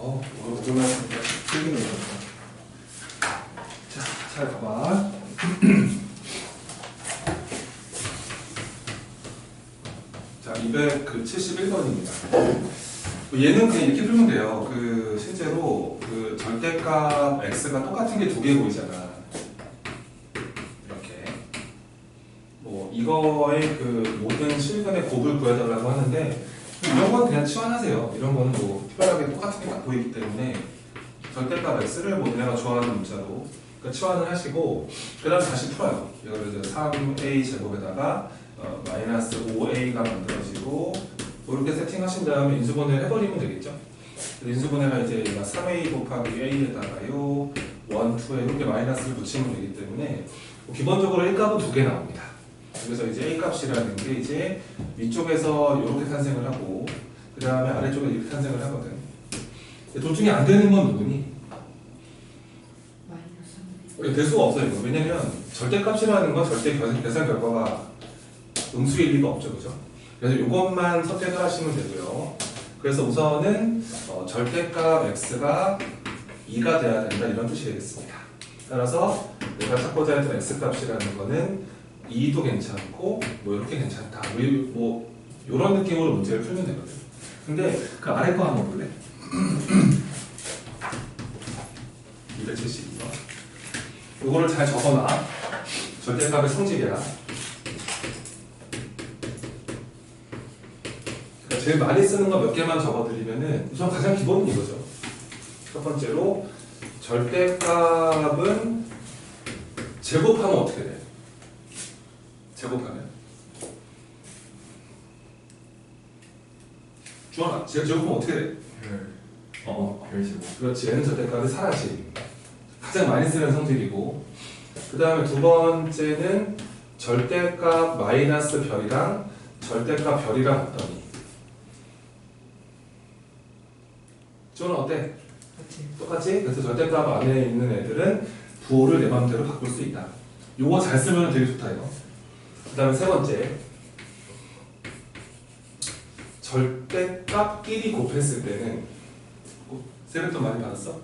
오늘 즐기는 거죠. 자, 잘 봐봐. 자, 271번입니다. 얘는 그냥 이렇게 풀면 돼요. 실제로 절대값 x가 똑같은 게 두 개 보이잖아. 이렇게. 이거의 모든 실근의 곱을 구해달라고 하는데, 이런 건 그냥 치환하세요. 이런 거는 특별하게 똑같은 게 딱 보이기 때문에 절대값 x를 내가 좋아하는 문자로 치환을 하시고, 그 다음 다시 풀어요. 이걸 이제 3a 제곱에다가 마이너스 5a가 만들어지고, 이렇게 세팅하신 다음에 인수분해를 해버리면 되겠죠. 인수분해가 이제 3a 곱하기 a에다가요 1, 2에 이렇게 마이너스를 붙이면 되기 때문에 기본적으로 a 값은 두 개 나옵니다. 그래서 이제 a 값이라는 게 이제 위쪽에서 이렇게 탄생을 하고 그 다음에 아래쪽에 이렇게 탄생을 하거든. 둘 중에 안 되는 건 누구니? 될 수가 없어요. 이거. 왜냐면 절대값이라는 건 절대 계산 결과가 음수일 리가 없죠, 그죠? 그래서 이것만 선택을 하시면 되고요. 그래서 우선은 절대값 x가 2가 돼야 된다 이런 뜻이 되겠습니다. 따라서 내가 찾고자 했던 x값이라는 거는 2도 괜찮고 이렇게 괜찮다. 이런 느낌으로 문제를 풀면 되거든. 근데 그 아래 거 한번 볼래? 272번. 이거를 잘 적어놔. 절대값의 성질이야. 제일 많이 쓰는 거 몇 개만 적어드리면은 우선 가장 기본은 이거죠. 첫 번째로 절대값은 제곱하면 어떻게 돼? 제곱하면 주원아, 제곱하면 어떻게 돼? 그렇지. 얘는 절대값이 사라지. 가장 많이 쓰는 성질이고, 그 다음에 두 번째는 절대값 마이너스 별이랑 절대값 별이랑 어떠니? 저는 어때? 똑같지? 그래서 절대값 안에 있는 애들은 부호를 내 마음대로 바꿀 수 있다. 요거 잘 쓰면 되게 좋다 이거. 그 다음에 세 번째, 절대값끼리 곱했을 때는 세뱃돈 많이 받았어?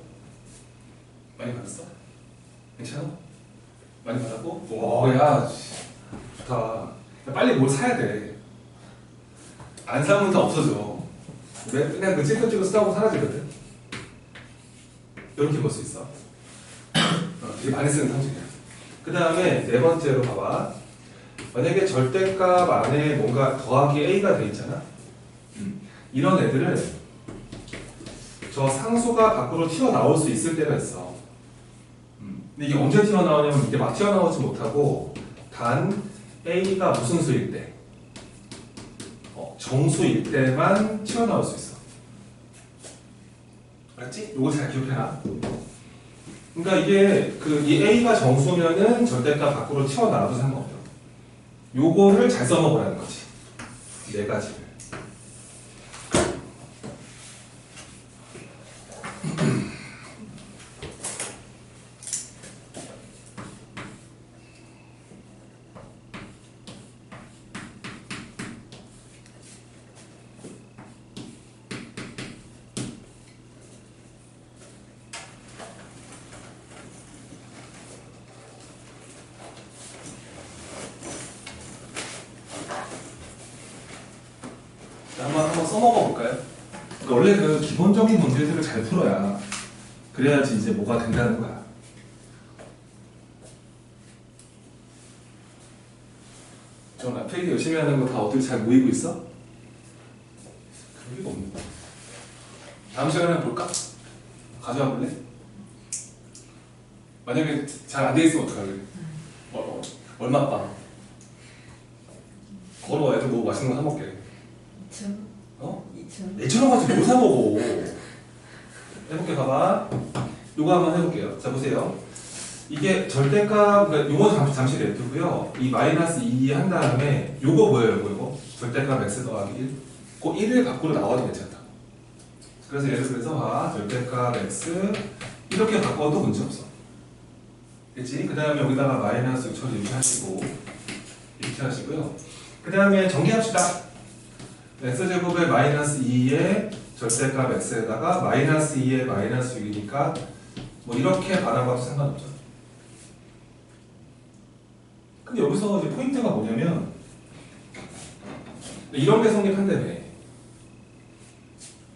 많이 받았어? 괜찮아? 많이 받았고? 야 좋다. 빨리 뭘 사야 돼. 안 사면 다 없어져. 그냥 그 찔끔찔끔 쓰다고 사라지거든. 이렇게 볼 수 있어. 되게 많이 쓰는 상식이야. 그 다음에 네 번째로 봐봐. 만약에 절대값 안에 뭔가 더하기 a가 돼 있잖아. 이런 애들은 저 상수가 밖으로 튀어나올 수 있을 때가 있어. 근데 이게 언제 튀어나오냐면 이게 막 튀어나오지 못하고 단 a가 무슨 수일 때, 정수일 때만 튀어나올 수 있어. 알았지? 이거 잘 기억해라. 그러니까 이게 이 a가 정수면은 절대값 밖으로 튀어나와도 상관없어. 요거를 잘 써먹으라는 거지. 네 가지를. 한번 써먹어 볼까요? 그러니까 원래 기본적인 문제들을 잘 풀어야 그래야지 이제 뭐가 된다는 거야. 좀 필기 열심히 하는 거 다 어떻게 잘 모이고 있어? 그럴 리가 없는 거야. 다음 시간에 한번 볼까? 가져와 볼래? 만약에 잘 안 돼 있으면 어떡할래? 얼마 빵? 걸어와 애들 뭐 맛있는 거 사 먹게. 2,000원 가지고 뭘 사 먹어? 해볼게. 봐봐. 요거 한번 해볼게요. 자 보세요. 이게 절대값, 그러니까 요거 잠시 냅두고요. 이 마이너스 2 한 다음에 요거 뭐예요? 이거 절대값 x 더하기 1. 그 1을 밖으로 나와도 괜찮다. 그래서 예를 들어서 절대값 x 이렇게 바꿔도 문제 없어. 그치? 그 다음에 여기다가 마이너스 6천 이렇게 하시고 이렇게 하시고요. 그 다음에 정리합시다. x제곱에 마이너스 2에 절대값 x에다가 마이너스 2에 마이너스 6이니까 뭐 이렇게 반환봐도 상관없죠. 근데 여기서 이제 포인트가 뭐냐면 이런 게 성립한다며.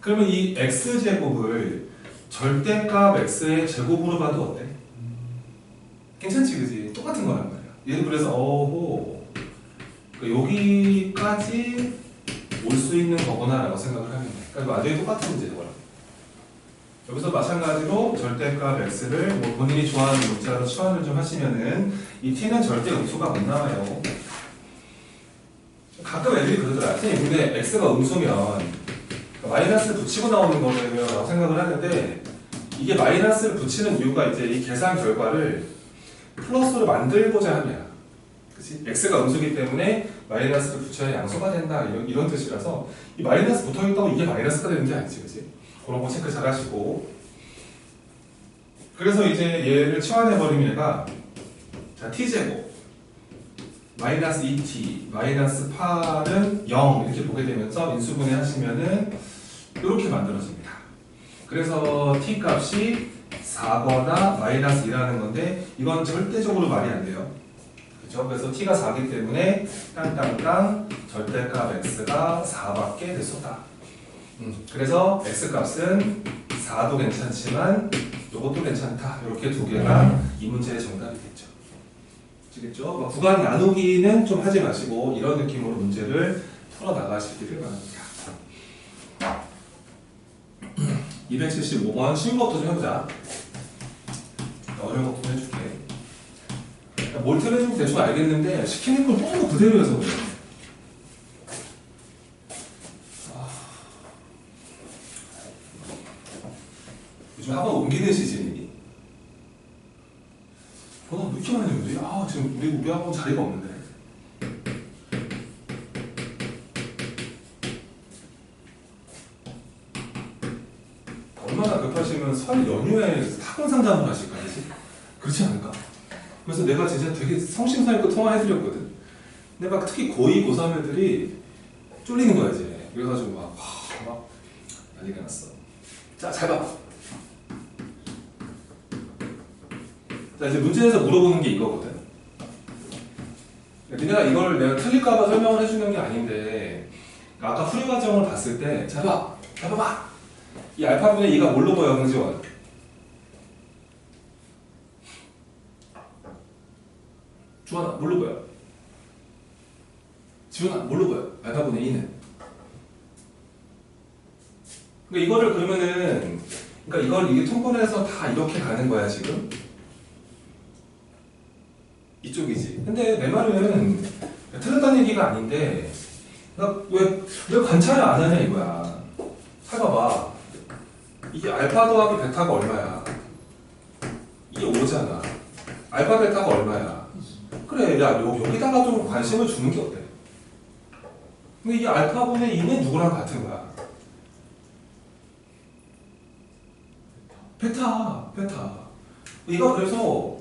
그러면 이 x제곱을 절대값 x의 제곱으로 봐도 어때? 괜찮지, 그지? 똑같은 거란 말이야. 얘는 그래서 여기까지 올 수 있는 거구나 라고 생각을 하면 돼. 그러니까 완전히 똑같은 문제죠. 여기서 마찬가지로 절대값 x를 뭐 본인이 좋아하는 문자로 치환을 좀 하시면은 이 t는 절대 음수가 못 나와요. 가끔 애들이 그러더라. 근데 x가 음수면 마이너스를 붙이고 나오는 거네요 라고 생각을 하는데, 이게 마이너스를 붙이는 이유가 이제 이 계산 결과를 플러스로 만들고자 하냐. 그치? x가 음수기 때문에 마이너스를 붙여야 양수가 된다 이런 뜻이라서, 이 마이너스 붙어있다고 이게 마이너스가 되는 게 아니지, 그치? 그런 거 체크 잘 하시고. 그래서 이제 얘를 치환해버리면 얘가 자 t제곱 마이너스 2t 마이너스 8은 0 이렇게 보게 되면서 인수분해 하시면은 이렇게 만들어집니다. 그래서 t 값이 4거나 마이너스 2라는 건데, 이건 절대적으로 말이 안 돼요. 그렇죠? 그래서 t가 4기 때문에 땅땅땅 절대값 x가 4밖에 될 수 없다. 그래서 x값은 4도 괜찮지만 이것도 괜찮다. 이렇게 두 개가 이 문제의 정답이 됐죠. 아시겠죠? 구간 나누기는 좀 하지 마시고 이런 느낌으로 문제를 풀어 나가시기를 바랍니다. 275번 쉬운 것도 좀 해보자. 어려운 것도 좀 해줄게. 뭘 틀어주면 대충 알겠는데 시키는 걸 너무 그대로 해서 그래. 요즘 학원 옮기는 시즌이니? 왜 이렇게 많이 오지? 지금 우리 학원 자리가 없는데. 얼마나 급하시면 설 연휴에 학원 상담을 하실까? 그렇지 않을까? 그래서 내가 진짜 되게 성심성의껏 통화해드렸거든. 근데 막 특히 고2, 고3 애들이 쫄리는 거야 이제. 그래가지고 막 난리가 났어. 자, 잘 봐. 자, 이제 문제에서 물어보는 게 이거거든. 니네가 이걸 내가 틀릴까봐 설명을 해주는 게 아닌데, 아까 풀이 과정을 봤을 때, 잘 봐봐. 이 알파분의 2가 뭘로 보여, 강지원? 주환아, 뭘로 보여? 지훈아, 뭘로 보여? 알파분의 2는? 그러니까 이거를 그러면은, 이게 통분해서 다 이렇게 가는 거야, 지금? 이쪽이지. 근데 내 말은 틀렸다는 얘기가 아닌데, 왜 관찰을 안 하냐 이거야. 잘 봐봐. 이게 알파 더하기 베타가 얼마야? 이게 5잖아. 알파 베타가 얼마야? 그래, 야, 여기다가 좀 관심을 주는 게 어때? 근데 이 알파분의 2는 누구랑 같은 거야? 베타. 이거 그래서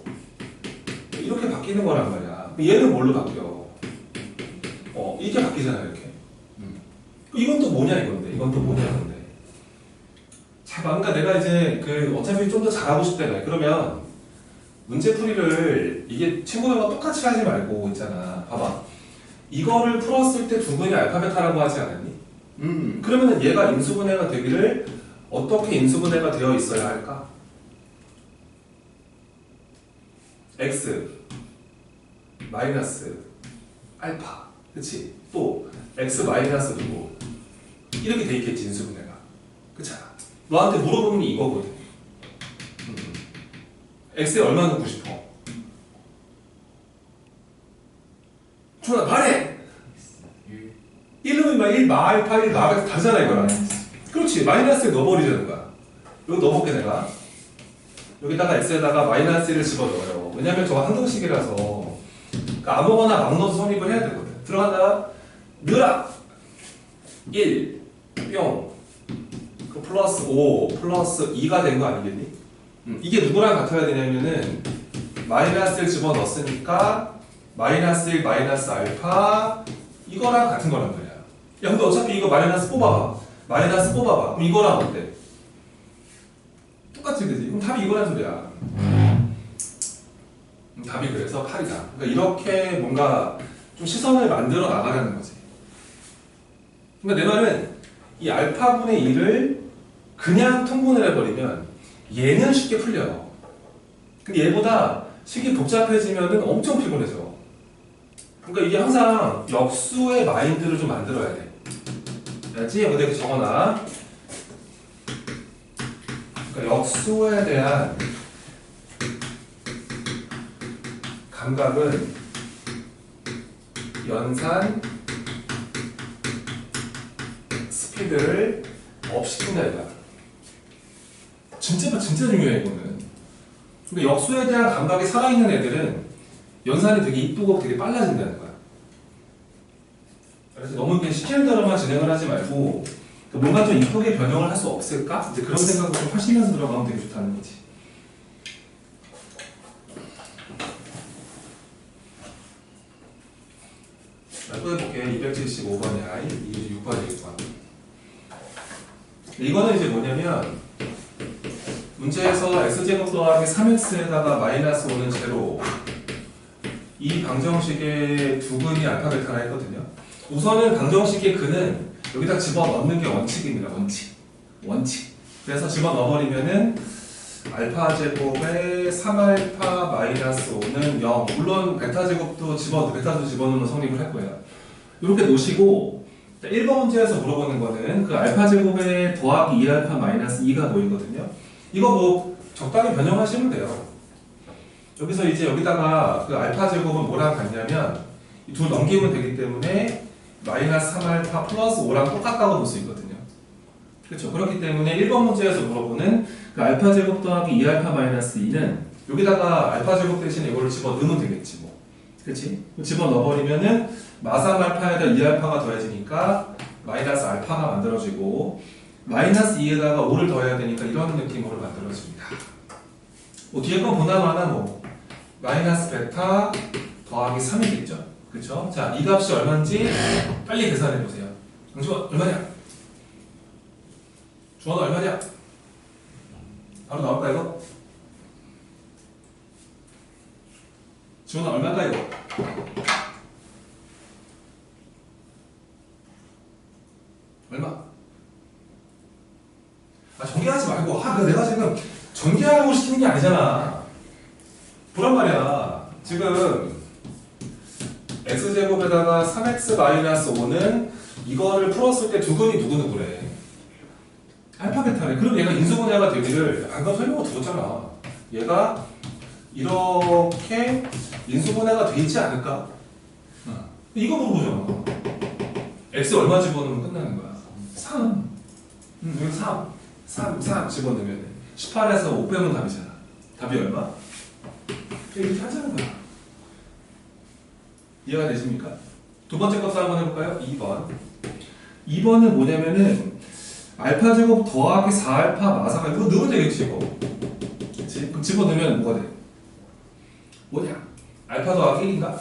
이렇게 바뀌는 거란 말이야. 얘는 뭘로 바뀌어? 이게 바뀌잖아, 이렇게. 이건 또 뭐냐, 이건데. 자, 그러니까 내가 이제 어차피 좀 더 잘하고 싶다. 그러면 문제풀이를 이게 친구들과 똑같이 하지 말고 있잖아. 봐봐. 이거를 풀었을 때 두 분이 알파벳하라고 하지 않았니? 그러면 얘가 인수분해가 되기를 어떻게 인수분해가 되어 있어야 할까? x 마이너스 알파, 그치? 또 x 마이너스 누구? 이렇게 돼 있겠지, 인수분해가. 그렇잖아. 너한테 물어보는 게 이거거든. x에 얼마 넣고 싶어? 좋아, 말해! 1은 1, 마알파 1, 마가 다르잖아, 이거랑. 그렇지, 마이너스에 넣어버리자는 거야. 여기 넣어볼게, 내가. 여기다가 x에다가 마이너스 1을 집어넣어요. 왜냐면 저거 항등식이라서 그러니까 아무거나 막 넣어서 성립을 해야 되거든. 들어간다. 느라 1 뿅 플러스 5 플러스 2가 된 거 아니겠니? 이게 누구랑 같아야 되냐면은 마이너스를 집어넣었으니까 마이너스 1 마이너스 알파 이거랑 같은 거란 말이야. 야, 근데 어차피 이거 마이너스 뽑아봐. 마이너스 뽑아봐. 그럼 이거랑 어때? 똑같지, 그지? 그럼 답이 이거란 소리야. 답이 그래서 8이다. 그러니까 이렇게 뭔가 좀 시선을 만들어 나가라는 거지. 그러니까 내 말은 이 알파분의 2를 그냥 통분을 해버리면 얘는 쉽게 풀려요. 근데 얘보다 식이 복잡해지면 엄청 피곤해져. 그러니까 이게 항상 역수의 마인드를 좀 만들어야 돼. 알지? 여기다 적어놔. 그러니까 역수에 대한 감각은 연산 스피드를 업시킨다 이거야. 진짜 중요해 이거는. 그러니까 역수에 대한 감각이 살아있는 애들은 연산이 되게 이쁘고 되게 빨라진다는 거야. 그래서 너무 이렇게 시키는 대로만 진행을 하지 말고 뭔가 좀 이쁘게 변형을 할 수 없을까? 이제 그런 생각을 좀 하시면서 들어가면 되게 좋다는 거지. 또 해볼게. 275번이야. 26번이겠구나. 이거는 이제 뭐냐면 문제에서 x제곱 더하기 3x에다가 마이너스 5는 제로, 이 방정식의 두 근이 알파 베타라 했거든요. 우선은 방정식의 근은 여기다 집어넣는 게 원칙입니다. 원칙. 그래서 집어넣어버리면은 알파 제곱에 3알파 마이너스 5는 0. 물론 베타도 집어넣으면 성립을 할 거예요. 이렇게 놓으시고 1번 문제에서 물어보는 거는 그 알파 제곱에 더하기 2알파 마이너스 2가 보이거든요. 이거 뭐 적당히 변형하시면 돼요. 여기서 이제 여기다가 그 알파 제곱은 뭐랑 같냐면 둘 넘기면 되기 때문에 마이너스 3알파 플러스 5랑 똑같다고 볼 수 있거든요. 그렇죠. 그렇기 때문에 1번 문제에서 물어보는 그 알파 제곱 더하기 2알파 마이너스 2는 여기다가 알파 제곱 대신에 이거를 집어넣으면 되겠지 뭐. 그렇지? 집어넣어버리면은 마3 알파에다 2알파가 더해지니까 마이너스 알파가 만들어지고 마이너스 2에다가 5를 더해야 되니까 이런 느낌으로 만들어집니다. 뭐 뒤에 건 보나마나 뭐 마이너스 베타 더하기 3이겠죠? 그쵸? 자, 이 값이 얼마인지 빨리 계산해 보세요. 강주원 얼마냐? 주원 얼마냐? 바로 나올까 이거? 주원 얼마인가 이거? 얼마? 전개하지 말고 내가 지금 전개하려고 시키는 게 아니잖아. 보란 말이야. 지금 x제곱에다가 3x-5는 이거를 풀었을 때 두 근이 누구누구래? 알파 베타래. 그럼 얘가 인수분해가 되기를 아까 설명을 들었잖아. 얘가 이렇게 인수분해가 되지 않을까? 이거 물어보잖아. x 얼마 집어넣으면 끝나는 거야? 3. 여기 3 집어넣으면 18에서 5 빼면 답이잖아. 답이 얼마? 이렇게 하자는 거야. 이해가 되십니까? 두 번째 값을 한번 해볼까요? 2번. 2번은 뭐냐면은 알파 제곱 더하기 4알파 마사가 이거 넣으면 되겠지 이거. 그치? 그럼 집어넣으면 뭐가 돼? 뭐냐? 알파 더하기 1인가?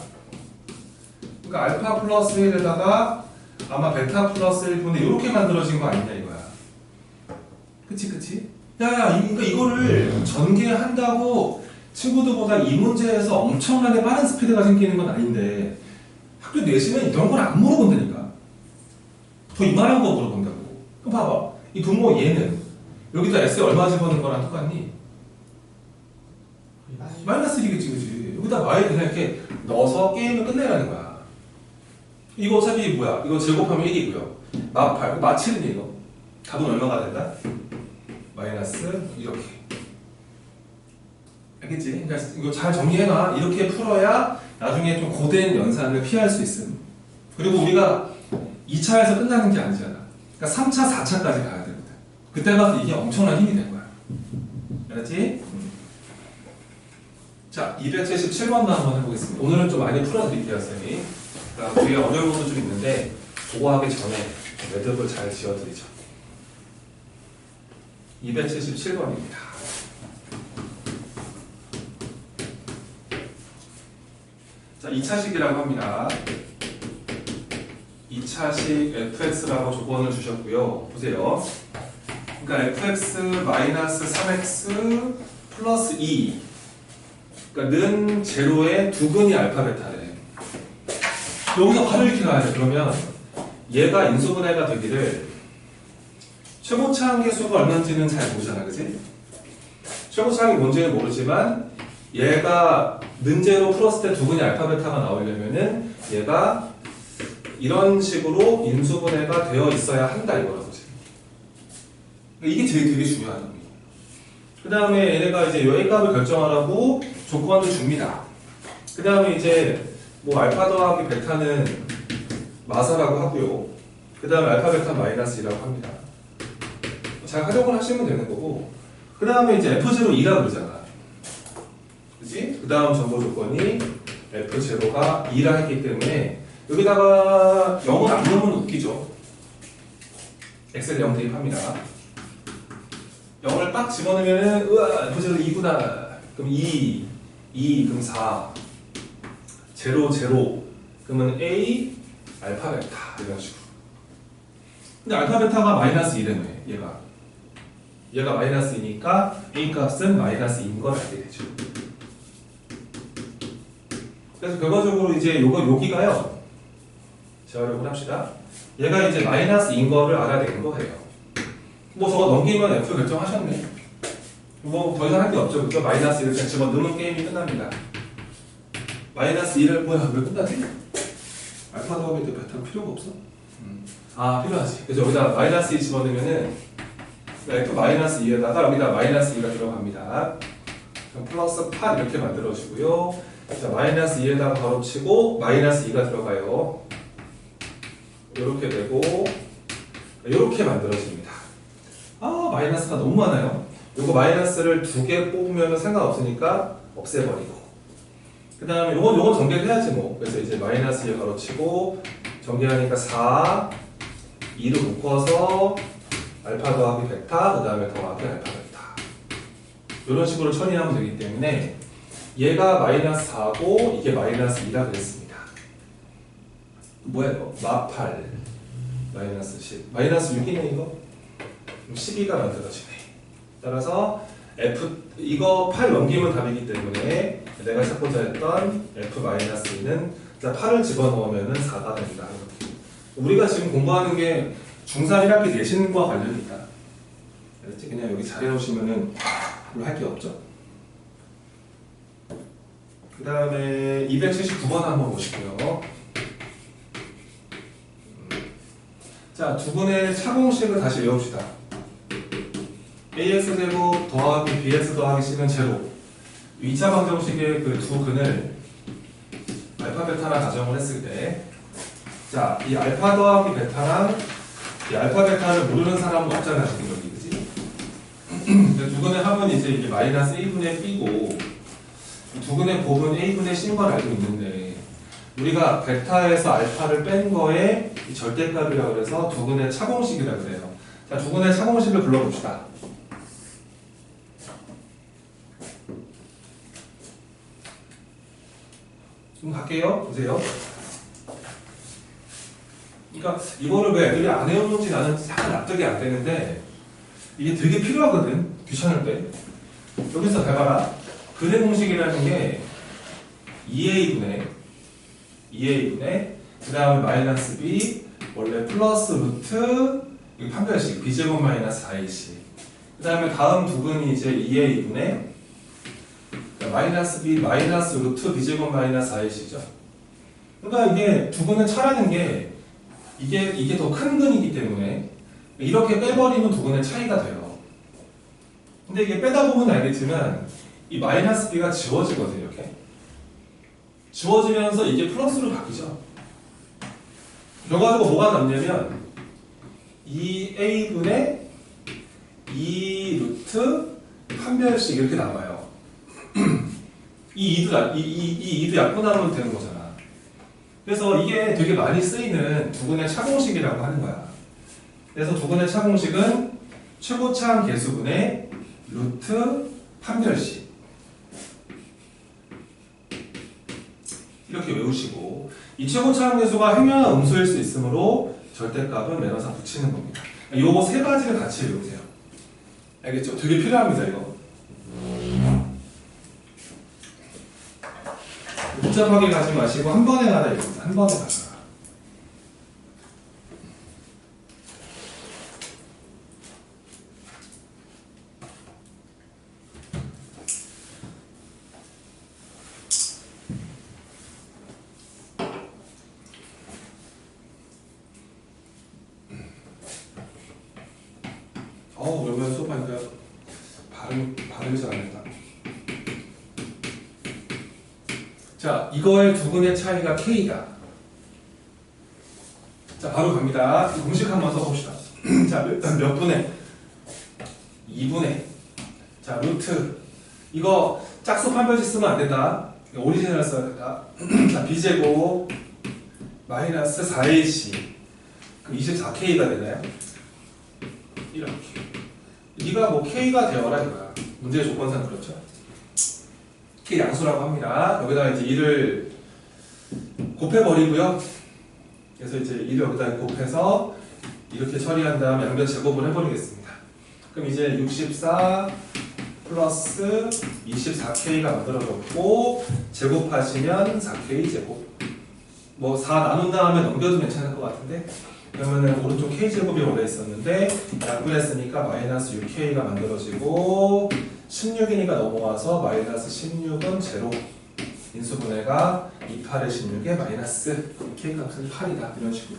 그러니까 알파 플러스 1에다가 아마 베타 플러스 1분의 이렇게 만들어진 거 아니냐 이거야. 그치? 그러니까 이거를 전개한다고 친구들보다 이 문제에서 엄청나게 빠른 스피드가 생기는 건 아닌데 학교 내시면 이런 걸 안 물어본다니까. 더 이만한 거 물어본다고. 그럼 봐봐. 이 분모 얘는 여기다 S 얼마 집어넣은 거랑 똑같니? 마이너스 1이겠지, 그치? 여기다 Y 그냥 이렇게 넣어서 게임을 끝내라는 거야. 이거 어차피 뭐야? 이거 제곱하면 1이고요. 마8, 마7은 이거. 답은 얼마가 된다? 마이너스 이렇게. 알겠지? 그러니까 이거 잘 정리해놔. 이렇게 풀어야 나중에 좀 고된 연산을 피할 수 있음. 그리고 우리가 2차에서 끝나는 게 아니잖아. 그러니까 3차, 4차까지 가야 되거든. 그때 가서 이게 엄청난 힘이 된 거야. 알았지? 자, 277번도 한번 해보겠습니다. 오늘은 좀 많이 풀어드릴게요, 쌤이. 그러니까 뒤에 어려운 것도 좀 있는데 그거 하기 전에 매듭을 잘 지어드리죠. 277번입니다. 자, 2차식이라고 합니다. 2차식 fx라고 조건을 주셨고요. 보세요. 그러니까 fx 마이너스 3x 플러스 2. 그러니까 는 제로의 두근이 알파 베타래. 여기서 바로 이렇게 가야 돼. 그러면 얘가 인수분해가 되기를 최고차항 계수가 얼마인지는 잘 모르잖아, 그치? 최고차항이 뭔지는 모르지만 얘가 는제로 풀었을 때 두근이 알파 베타가 나오려면은 얘가 이런 식으로 인수분해가 되어 있어야 한다 이거라고 지금. 이게 되게 중요한 겁니다. 그 다음에 얘네가 이제 요 A값을 결정하라고 조건을 줍니다. 그 다음에 이제 뭐 알파 더하기 베타는 마사라고 하고요. 그 다음에 알파 베타 마이너스 2라고 합니다. 잘 활용을 하시면 되는 거고. 그 다음에 이제 F0 2라고 그러잖아. 그치? 그 다음 정보 조건이 F0가 2라 했기 때문에 여기다가 0을 안 넣으면 웃기죠. 엑셀 0 대입합니다. 0을 딱 집어넣으면은 우와 F0 2구나. 그럼 2 그럼 4 0 그러면 A 알파 베타 이런 식으로. 근데 알파 베타가 마이너스 2래네 얘가 마이너스 2니까 A 값은 마이너스 2인 걸 알게 되죠. 그래서 결과적으로 이제 여기가요 재활용을 합시다. 얘가 이제 마이너스 2인 거를 알아낸 거예요. 뭐 저거 넘기면 F 결정하셨네. 뭐 더 이상 할 게 없죠. 그죠? 마이너스 1을 집어넣으면 게임이 끝납니다. 마이너스 1을 뭐야 왜 끝나지? 알파 더하기 베타는 필요가 없어? 아 필요하지. 그래서 여기다 마이너스 2 집어넣으면은 F 마이너스 2에다가 여기다 마이너스 2가 들어갑니다. 그럼 플러스 8 이렇게 만들어주고요. 자 마이너스 2에다가 바로 치고 마이너스 2가 들어가요. 이렇게 되고 이렇게 만들어집니다. 아 마이너스가 너무 많아요. 이거 마이너스를 2개 뽑으면 상관없으니까 없애버리고 그 다음에 요건 전개를 해야지 뭐. 그래서 이제 마이너스 2에 바로 치고 전개하니까 4 2를 묶어서 알파 더하기 베타 그 다음에 더하기 알파 베타 이런 식으로 처리하면 되기 때문에 얘가 마이너스 4고 이게 마이너스 2라 그랬습니다. 뭐예요? 마8 마이너스 10 마이너스 6이네 이거? 12가 만들어지네. 따라서 F 이거 8 넘기면 답이기 때문에 내가 찾고자 했던 F-2는 8을 집어넣으면 4가 됩니다. 우리가 지금 공부하는 게 중3 1학기 내신과 관련이다. 알았지? 그냥 여기 잘 해놓으시면은 별로 할 게 없죠. 그 다음에 279번 한번 보시고요. 자, 두근의 차공식을 다시 외웁시다. AS제곱 더하기 BS 더하기 C는 제로. 2차 방정식의 그 두 근을 알파 베타나 가정을 했을 때, 자, 이 알파 더하기 베타랑 이 알파 베타를 모르는 사람은 없잖아, 지금 여기, 그지? 두 근의 합은 이제 마이너스 A분의 B고, 두 근의 곱은 A분의 C인 걸 알고 있는데, 우리가 베타에서 알파를 뺀 거에 이 절대값이라고 해서 두 근의 차공식이라고 그래요. 자, 두 근의 차공식을 불러봅시다. 좀 갈게요. 보세요. 그러니까 이거를 왜 애들이 안 해오는지 나는 잘 납득이 안 되는데 이게 되게 필요하거든. 귀찮을 때. 여기서 해봐라. 근의 공식이라는 게 2a분의 그 다음에 마이너스 b 원래 플러스 루트 여기 판별식 b제곱 마이너스 4ac 그 다음에 다음 두 근이 이제 2a분의 마이너스 b 마이너스 루트 b제곱 마이너스 4ac죠. 그러니까 이게 두 근을 차라는 게 이게 더 큰 근이기 때문에 이렇게 빼버리면 두 근의 차이가 돼요. 근데 이게 빼다 보면 알겠지만 이 마이너스 b가 지워지거든요. 이렇게 지워지면서 이게 플러스로 바뀌죠. 결과적으로 뭐가 남냐면 2a분의 2 루트 판별식 이렇게 남아요. 이 2도 약분하면 되는 거잖아. 그래서 이게 되게 많이 쓰이는 두근의 차공식이라고 하는 거야. 그래서 두근의 차공식은 최고차항 계수분의 루트 판별식 이렇게 외우시고 이 최고차함계수가 행여나 음수일 수 있으므로 절대값은 매너상 붙이는 겁니다. 요거 세 가지를 같이 외우세요. 알겠죠? 되게 필요합니다, 이거. 복잡하게 가지 마시고 한 번에 가라 이겁니다. 한 번에 가라. 외우면 수업하니까 발음이 잘 안 된다. 자, 이거의 두근의 차이가 K다. 자, 바로 갑니다. 공식 한번 써봅시다. 자, 몇 분의? 2분의. 자, 루트. 이거 짝수 판별식 쓰면 안 된다. 오리지널 써야 된다. 자, B제곱 마이너스 4AC. 그럼 24K가 되나요? 이렇게. 네가 뭐 K가 되어라 이거야. 문제의 조건상 그렇죠. K 양수라고 합니다. 여기다가 이제 2를 곱해버리고요. 그래서 이제 2를 여기다 곱해서 이렇게 처리한 다음에 양변 제곱을 해버리겠습니다. 그럼 이제 64 플러스 24K가 만들어졌고 제곱하시면 4K 제곱. 뭐 4 나눈 다음에 넘겨도 괜찮을 것 같은데 그러면은 오른쪽 K제곱이 원래 있었는데 약분했으니까 마이너스 6K가 만들어지고 16이니까 넘어와서 마이너스 16은 제로 인수분해가 28에 16에 마이너스 K 값은 8이다 이런 식으로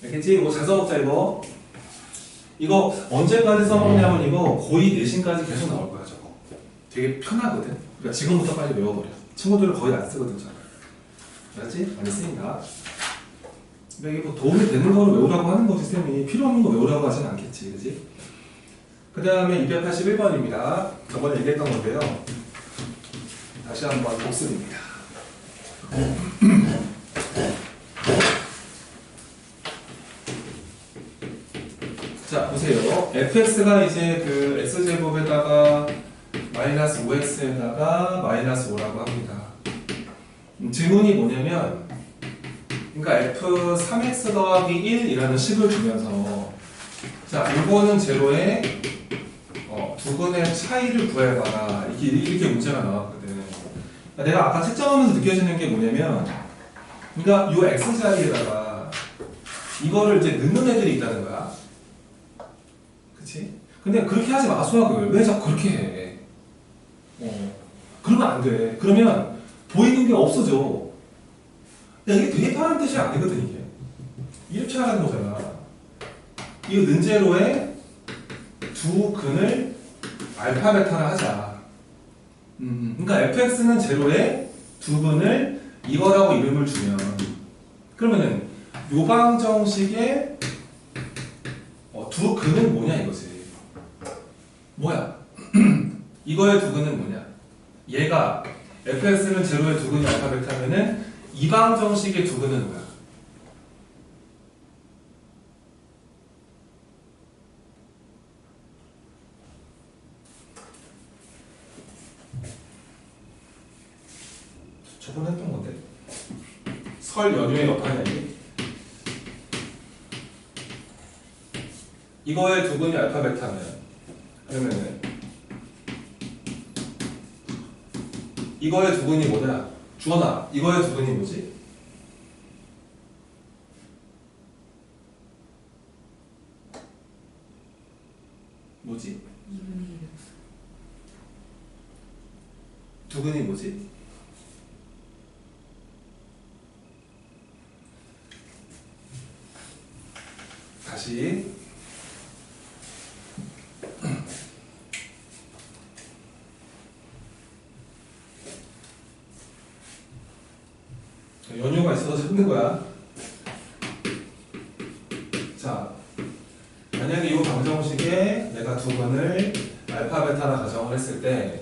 알겠지? 이거 잘 써먹자 이거 언제까지 써먹냐면 이거 거의 내신까지 계속 나올 거야 저거 되게 편하거든 그러니까 지금부터 빨리 외워버려 친구들은 거의 안 쓰거든 잘 알았지? 많이 쓰니까 이게 뭐 도움이 되는 거를 외우라고 하는 거지 쌤이 필요 없는 거 외우라고 하진 않겠지 그지? 그 다음에 281번입니다 저번에 얘기했던 건데요 다시 한번 복습입니다 자 보세요 fx가 이제 그 x제곱에다가 마이너스 5x에다가 마이너스 5라고 합니다 질문이 뭐냐면 그러니까 f3x 더하기 1이라는 식을 주면서 자 이거는 제로에 두근의 차이를 구해봐라 이렇게 문제가 나왔거든 그러니까 내가 아까 채점하면서 느껴지는 게 뭐냐면 그러니까 이 x자리에다가 이거를 이제 넣는 애들이 있다는 거야 그치? 근데 그렇게 하지 마 수학을 왜 자꾸 그렇게 해 그러면 안 돼 그러면 보이는 게 없어져 이게 대입하는 뜻이 아니거든 이게 이렇게 하라는 거잖아 이거 는제로에 두 근을 알파 베타를 하자 그러니까 fx는 제로에 두 근을 이거라고 이름을 주면 그러면은 요방정식의 두 근은 뭐냐 이거지 뭐야 이거의 두 근은 뭐냐 얘가 fx는 제로에 두 근이 알파 베타면은 이방정식의 두 근은 뭐야? 저번에 했던 건데 설 연휴에 여파냐 이게? 이거의 두 근이 알파 베타면 그러면은 이거의 두 근이 뭐냐? 주원아, 이거의 두 근이 뭐지? 뭐지? 두 근이 뭐지? 다시 연유가 있어서 힘든 거야. 자, 만약에 이 방정식에 내가 두 근을 알파 베타라 가정을 했을 때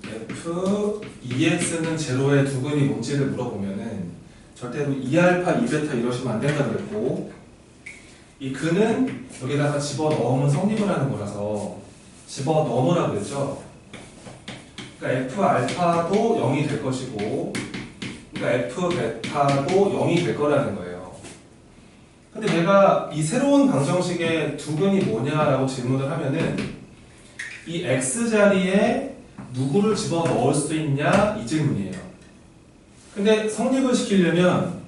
f 2x는 제로의 두 근이 뭔지를 물어보면은 절대로 2알파 2베타 이러시면 안 된다 그랬고 이 근은 여기다가 집어넣으면 성립을 하는 거라서 집어넣으라 그랬죠. 그러니까 f 알파도 0이 될 것이고 그러니까 F 베타도 0이 될 거라는 거예요. 근데 내가 이 새로운 방정식의 두근이 뭐냐라고 질문을 하면은 이 X 자리에 누구를 집어 넣을 수 있냐 이 질문이에요. 근데 성립을 시키려면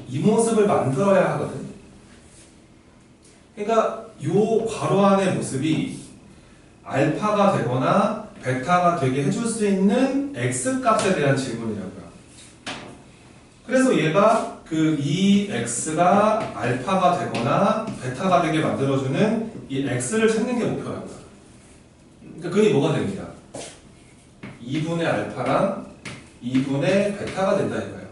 이 모습을 만들어야 하거든. 그러니까 요 괄호 안의 모습이 알파가 되거나 베타가 되게 해줄 수 있는 X 값에 대한 질문이라고요. 그래서 얘가 그 이 X가 알파가 되거나 베타가 되게 만들어주는 이 X를 찾는 게 목표라고요. 그러니까 그게 뭐가 됩니다. 2분의 알파랑 2분의 베타가 된다 이거예요.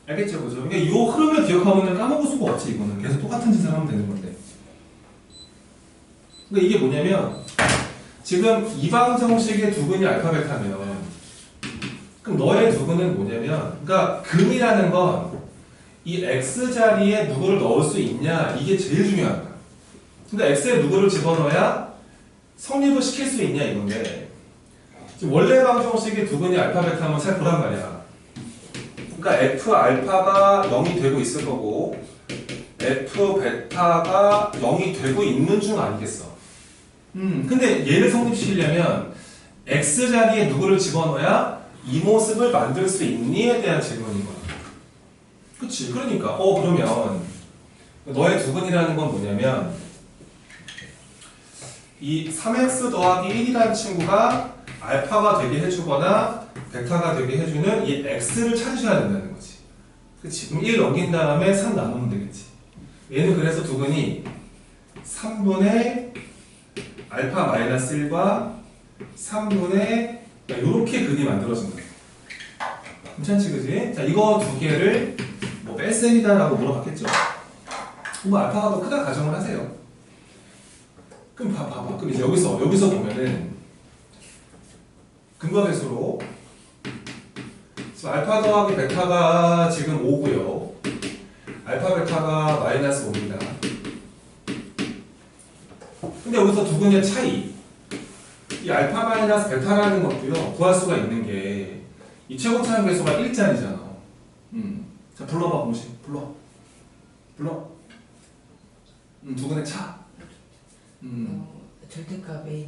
알겠죠? 그죠? 그러니까 이 흐름을 기억하면 까먹을 수가 없지 이거는. 계속 똑같은 짓을 하면 되는 건데. 그러니까 이게 뭐냐면 지금 이 방정식의 두근이 알파 베타면 그럼 너의 두근은 뭐냐면 그러니까 근이라는 건 이 x 자리에 누구를 넣을 수 있냐 이게 제일 중요한 거야. 그러니까 x에 누구를 집어넣어야 성립을 시킬 수 있냐 이건데 지금 원래 방정식의 두근이 알파 베타면 잘 보란 말이야. 그러니까 f 알파가 0이 되고 있을 거고 f 베타가 0이 되고 있는 중 아니겠어. 근데 얘를 성립시키려면 x 자리에 누구를 집어넣어야 이 모습을 만들 수 있니에 대한 질문인 거야. 그치? 그러니까 그러면 너의 두근이라는 건 뭐냐면 이 3x 더하기 1이라는 친구가 알파가 되게 해주거나 베타가 되게 해주는 이 x를 찾으셔야 된다는 거지. 그치? 그럼 1 넘긴 다음에 3 나누면 되겠지. 얘는 그래서 두근이 3분의 알파 마이너스 1과 3분의 이렇게 근이 만들어진 거예요. 괜찮지, 그지? 자, 이거 두 개를 뭐 뺄셈이다라고 물어봤겠죠. 뭐 알파가 더 크다 가정을 하세요. 그럼 봐봐. 그럼 이제 여기서 보면은 근거 배수로 지금 알파 더하기 베타가 지금 5고요. 알파 베타가 마이너스 5입니다. 근데 여기서 두근의 차이, 이 알파 마이너스 베타라는 것도요 구할 수가 있는 게 이 최고차항 배수가 1짜리잖아. 자 불러봐 공식 불러. 두근의 차. 절대값에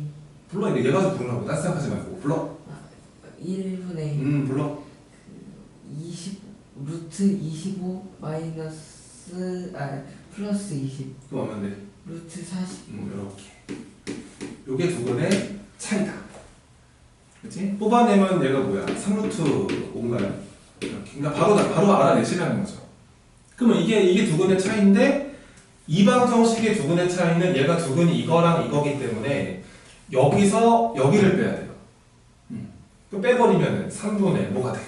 불러. 이제 얘가 좀 부르라고. 딴 생각하지 말고 불러. 1분의 불러. 20 루트 25 마이너스 플러스 20 그럼 하면 돼. 루트 40 이렇게. 요게 두근의 차이다. 그치? 뽑아내면 얘가 뭐야? 3루트 5인가요? 그러니까 바로 알아내시라는 거죠. 그러면 이게 두근의 차이인데 이 방정식의 두근의 차이는 얘가 두근이 이거랑 이거기 때문에 여기서 여기를 빼야 돼요. 그럼 빼버리면 3분의 뭐가 돼?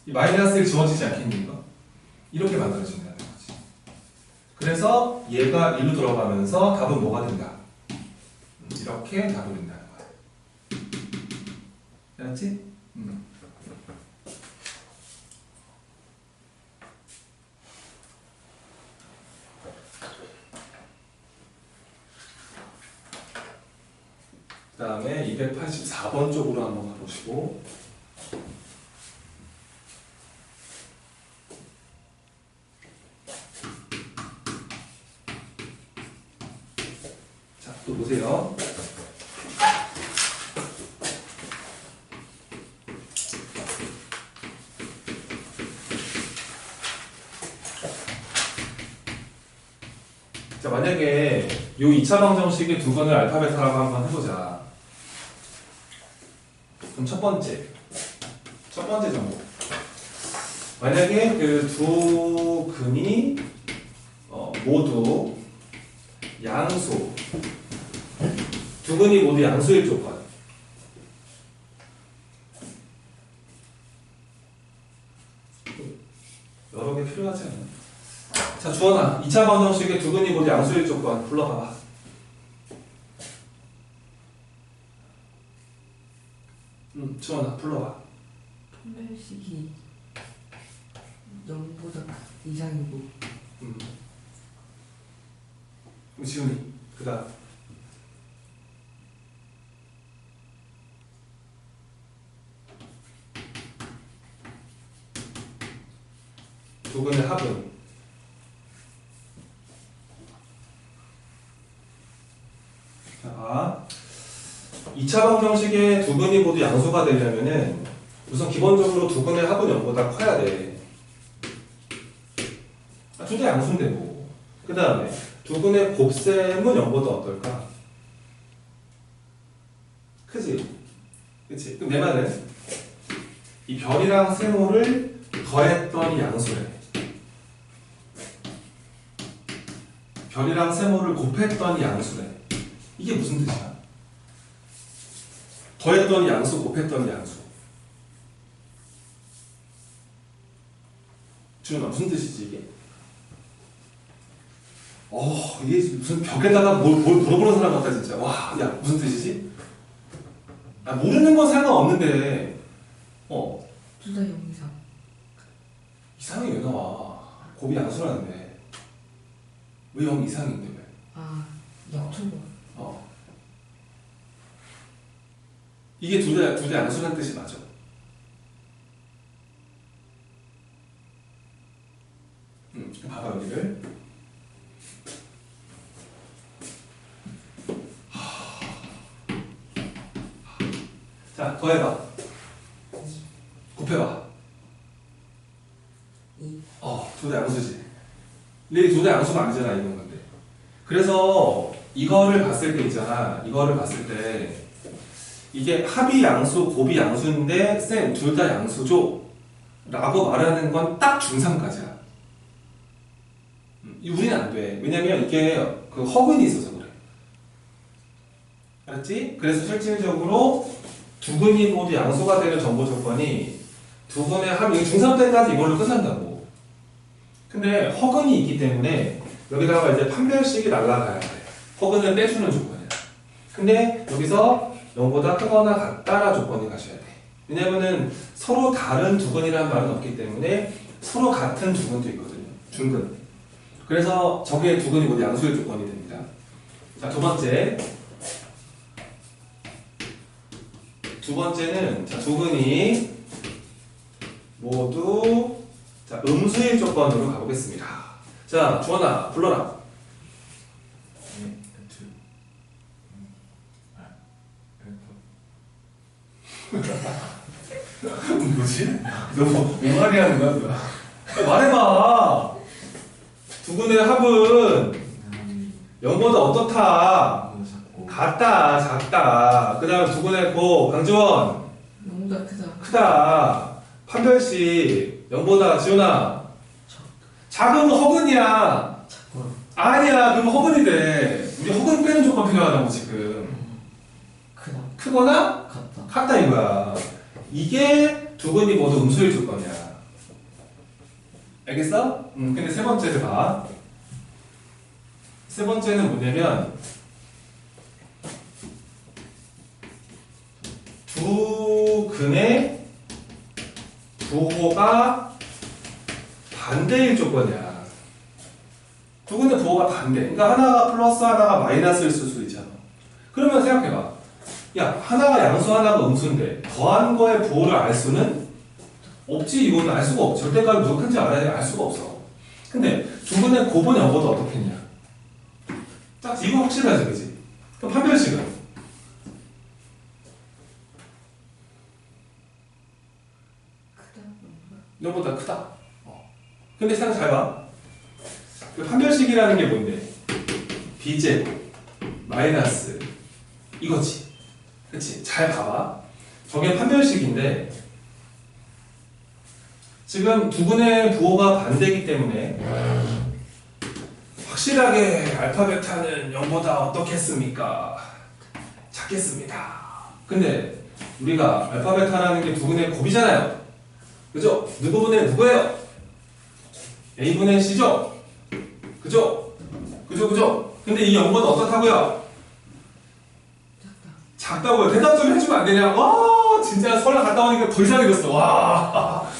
이 마이너스 1 지워지지 않겠니 이거? 이렇게 만들어진다는 거지. 그래서 얘가 1로 들어가면서 답은 뭐가 된다? 이렇게 답을 된다는 거야. 알았지? 그 다음에 284번 쪽으로 한번 가보시고 자, 또 보세요. 자, 만약에 요 2차 방정식의 두근을 알파 베타라고 한번 해보자. 그럼 첫 번째 정보. 만약에 그 두 근이 모두 양수, 두 근이 모두 양수일 조건. 여러 개 필요하지 않나? 자, 주원아, 2차 방정식의 두 근이 모두 양수일 조건 불러봐봐. 주원아, 불러봐. 판별식이 0보다 이상이고 지훈이, 그 다음. 두근의 합은 자, 2차 방정식의 두근이 모두 양수가 되려면은 우선 기본적으로 두근의 합은 0보다 커야 돼. 둘 다 양수인데 뭐. 그 다음에 두근의 곱셈은 0보다 어떨까? 크지? 그치? 그럼 내 말은 이 별이랑 세모를 더했더니 양수래. 별이랑 세모를 곱했더니 양수래. 이게 무슨 뜻이야? 더했더니 양수, 곱했더니 양수. 준아 무슨 뜻이지 이게? 이게 무슨 벽에다가 뭘 물어보는 사람 같다 진짜. 와, 야 무슨 뜻이지? 아, 모르는 건 상관없는데 둘 다 0 이상. 이상이 왜 나와? 곱이 양수라는데 왜 0 이상인데 왜? 아, 약초가. 이게 둘 다 양수라는 뜻이 맞아. 봐봐 여기를. 자, 더해봐. 곱해봐. 2. 둘 다 양수지. 근데 둘 다 양수가 아니잖아, 이건 건데. 그래서 이거를 봤을 때 있잖아. 이거를 봤을 때 이게 합이 양수, 곱이 양수인데 쌤, 둘 다 양수죠? 라고 말하는 건 딱 중상까지야. 우리는 안 돼. 왜냐면 이게 그 허근이 있어서 그래. 알았지? 그래서 실질적으로 두근이 모두 양수가 되는 정보 조건이 두근의 합, 이거 중3 때까지 이걸로 끝난다고. 근데 허근이 있기 때문에 여기다가 이제 판별식이 날라가야 돼. 허근을 떼주는 조건이야. 근데 여기서 0보다 크거나 같다라 조건이 가셔야 돼. 왜냐면은 서로 다른 두근이라는 말은 없기 때문에 서로 같은 두근도 있거든요. 중근. 그래서 저게 두근이 모두 양수의 조건이 됩니다. 자, 두 번째는 자, 두근이 모두 자, 음수의 조건으로 가보겠습니다. 자, 주원아 불러라. 뭐지? 너 뭐하게 하는 거야? 뭐야? 말해봐. 두근의 합은 0보다 어떻다? 같다, 작다. 그 다음 두근의 곱, 강지원. 0보다 크다. 크다. 판별식 0보다 지훈아. 작은 건 허근이야. 아니야, 그럼 허근이 돼. 우리 허근 빼는 조건 필요하다고 지금. 크다. 크거나 같다. 같다 이거야. 이게 두근이 모두 음수일 조건이야. 알겠어? 근데 세 번째를 봐. 세 번째는 뭐냐면 두 근의 부호가 반대일 조건이야. 두 근의 부호가 반대. 그러니까 하나가 플러스 하나가 마이너스일 수도 있잖아. 그러면 생각해봐. 야, 하나가 양수 하나가 음수인데 더한 거의 부호를 알 수는 없지. 이거는 알 수가 없어. 절대값이 무슨 큰지 알아야 알 수가 없어. 근데 두 근의 곱은 0보다 어떻겠냐? 딱 이거 확실하지, 그지? 그럼 판별식은? 크다. 0보다 크다. 근데 생각 잘 봐. 그 판별식이라는 게 뭔데? b제곱 마이너스 이거지. 그치? 잘 봐봐. 저게 판별식인데 지금 두근의 부호가 반대이기 때문에 확실하게 알파 베타는 0보다 어떻겠습니까? 작겠습니다. 근데 우리가 알파 베타라는 게 두근의 곱이잖아요. 그죠? 누구분의 누구예요? A분의 C죠? 그죠? 그죠? 근데 이 0보다 어떻다고요? 작다고요. 대답 좀 해주면 안 되냐? 와, 진짜 설날 갔다 오니까 더 이상해졌어. 와,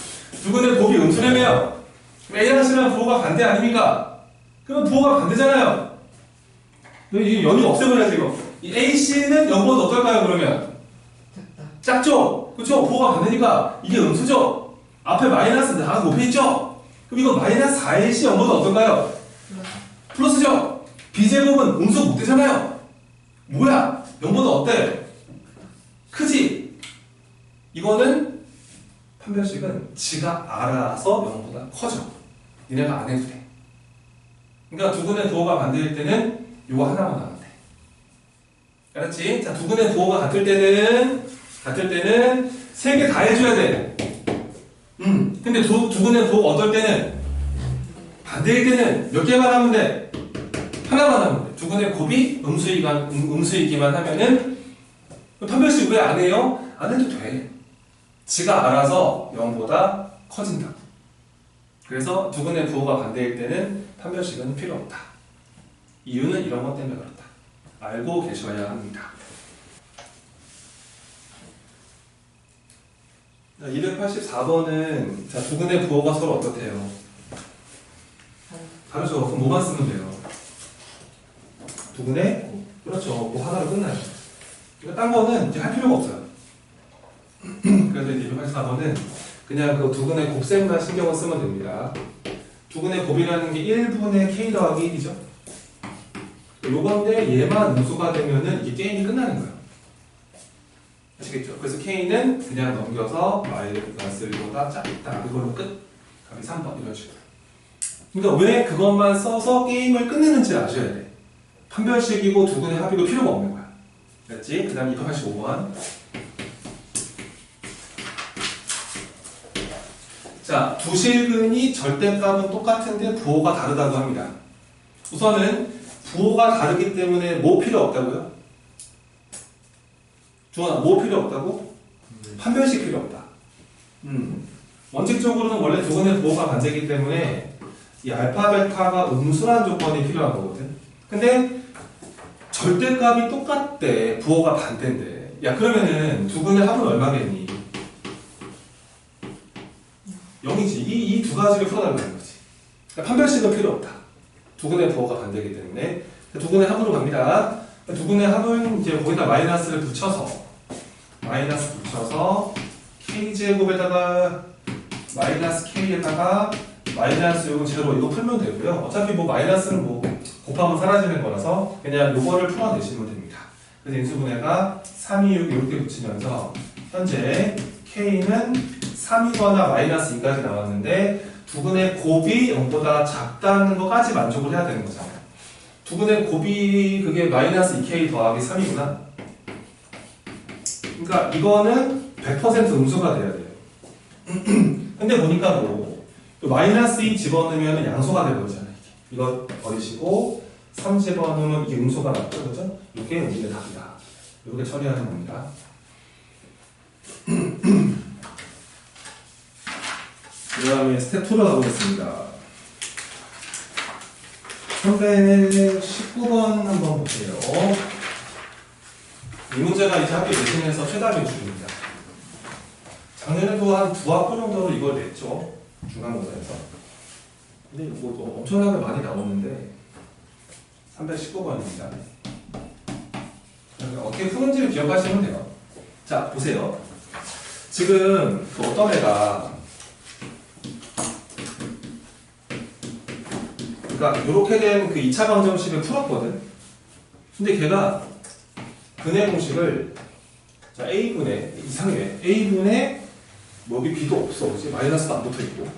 두근의 곱이 음수라며요. A랑 C랑 부호가 반대 아닙니까? 그럼 부호가 반대잖아요. 이 연유 없애버려야지 이거. 이 AC는 0보다 어떨까요 그러면? 작다. 작죠? 그쵸? 부호가 반대니까 이게 음수죠? 앞에 마이너스 다 곱해 있죠? 그럼 이거 마이너스 4ac 0보다 어떨까요? 플러스죠? b제곱은 음수 못 되잖아요. 뭐야? 0보다 어때? 크지? 이거는 판별식은 지가 알아서 0보다 커져. 니네가 안 해도 돼. 그러니까 두근의 부호가 반대일 때는 요거 하나만 하면 돼. 알았지? 자, 두근의 부호가 같을 때는 세 개 다 해줘야 돼. 근데 두근의 부호가 어떨 때는 반대일 때는 몇 개만 하면 돼? 하나만 하면 돼. 두근의 곱이 음수이기만 하면은 판별식 왜 안 해요? 안 해도 돼. 지가 알아서 0보다 커진다. 그래서 두근의 부호가 반대일 때는 판별식은 필요 없다. 이유는 이런 것 때문에 그렇다. 알고 계셔야 합니다. 284번은 자, 두근의 부호가 서로 어떻대요? 다르죠. 그럼 뭐만 쓰면 돼요? 두근의 그렇죠. 뭐 하나로 끝나요. 그러니까 딴 거는 이제 할 필요가 없어요. 그래서 이제 284번은 그냥 그 두근의 곱셈만 신경을 쓰면 됩니다. 두근의 곱이라는 게 1분의 k 더하기 1이죠. 요건데 얘만 음수가 되면은 이게 게임이 끝나는 거예요. 아시겠죠? 그래서 k는 그냥 넘겨서 마이너스 1보다 작다. 이걸로 끝. 답이 3번 이런 식으로. 그러니까 왜 그것만 써서 게임을 끝내는지 아셔야 돼. 판별식이고 두근의 합이고 필요가 없는 거야. 알았지? 그 다음 285번. 자, 두 실근이 절대값은 똑같은데 부호가 다르다고 합니다. 우선은 부호가 다르기 때문에 뭐 필요 없다고요? 주원아, 뭐 필요 없다고? 판별식 필요 없다. 원칙적으로는 원래 두근의 부호가 반대이기 때문에 이 알파, 베타가 음수란 조건이 필요한 거거든. 근데 절대값이 똑같대. 부호가 반대인데. 야, 그러면은 두근의 합은 얼마겠니? 0이지. 이 두 가지를 풀어달라는 거지. 그러니까 판별식은 필요 없다. 두근의 부호가 반대이기 때문에. 두근의 합으로 갑니다. 두근의 합은 이제 거기다 마이너스를 붙여서 k제곱에다가 마이너스 k에다가 마이너스 요거 제로 이거 풀면 되고요. 어차피 뭐 마이너스는 뭐 곱하면 사라지는 거라서 그냥 요거를 풀어내시면 됩니다. 그래서 인수분해가 3, 2, 6 이렇게 붙이면서 현재 k는 3이거나 마이너스 2까지 나왔는데 두근의 곱이 0보다 작다는 것까지 만족을 해야 되는 거잖아요. 두근의 곱이 그게 마이너스 2k 더하기 3이구나. 그러니까 이거는 100% 음수가 돼야 돼요. 근데 보니까 뭐 마이너스 2 집어넣으면 양수가 되버리잖아요. 이거 버리시고 3 집어넣으면 이게 음수가 나죠. 그죠? 이게 우리의 답이다. 이렇게 처리하는 겁니다. 그 다음에 스텝 2로 가보겠습니다. 319번 한번 보세요. 이 문제가 이제 학교 내신에서 최다 배출입니다. 작년에도 한 2학기 정도로 이걸 냈죠. 중간고사에서. 근데 뭐 엄청나게 많이 나오는데 319번입니다. 어떻게 푸는지를 기억하시면 돼요. 자, 보세요. 지금 그 어떤 애가 그러니까 이렇게 된 그 2차 방정식을 풀었거든. 근데 걔가 근해 공식을 자 a분의 이상해. a분의 뭐 여기 b도 없어. 그치? 마이너스도 안 붙어 있고.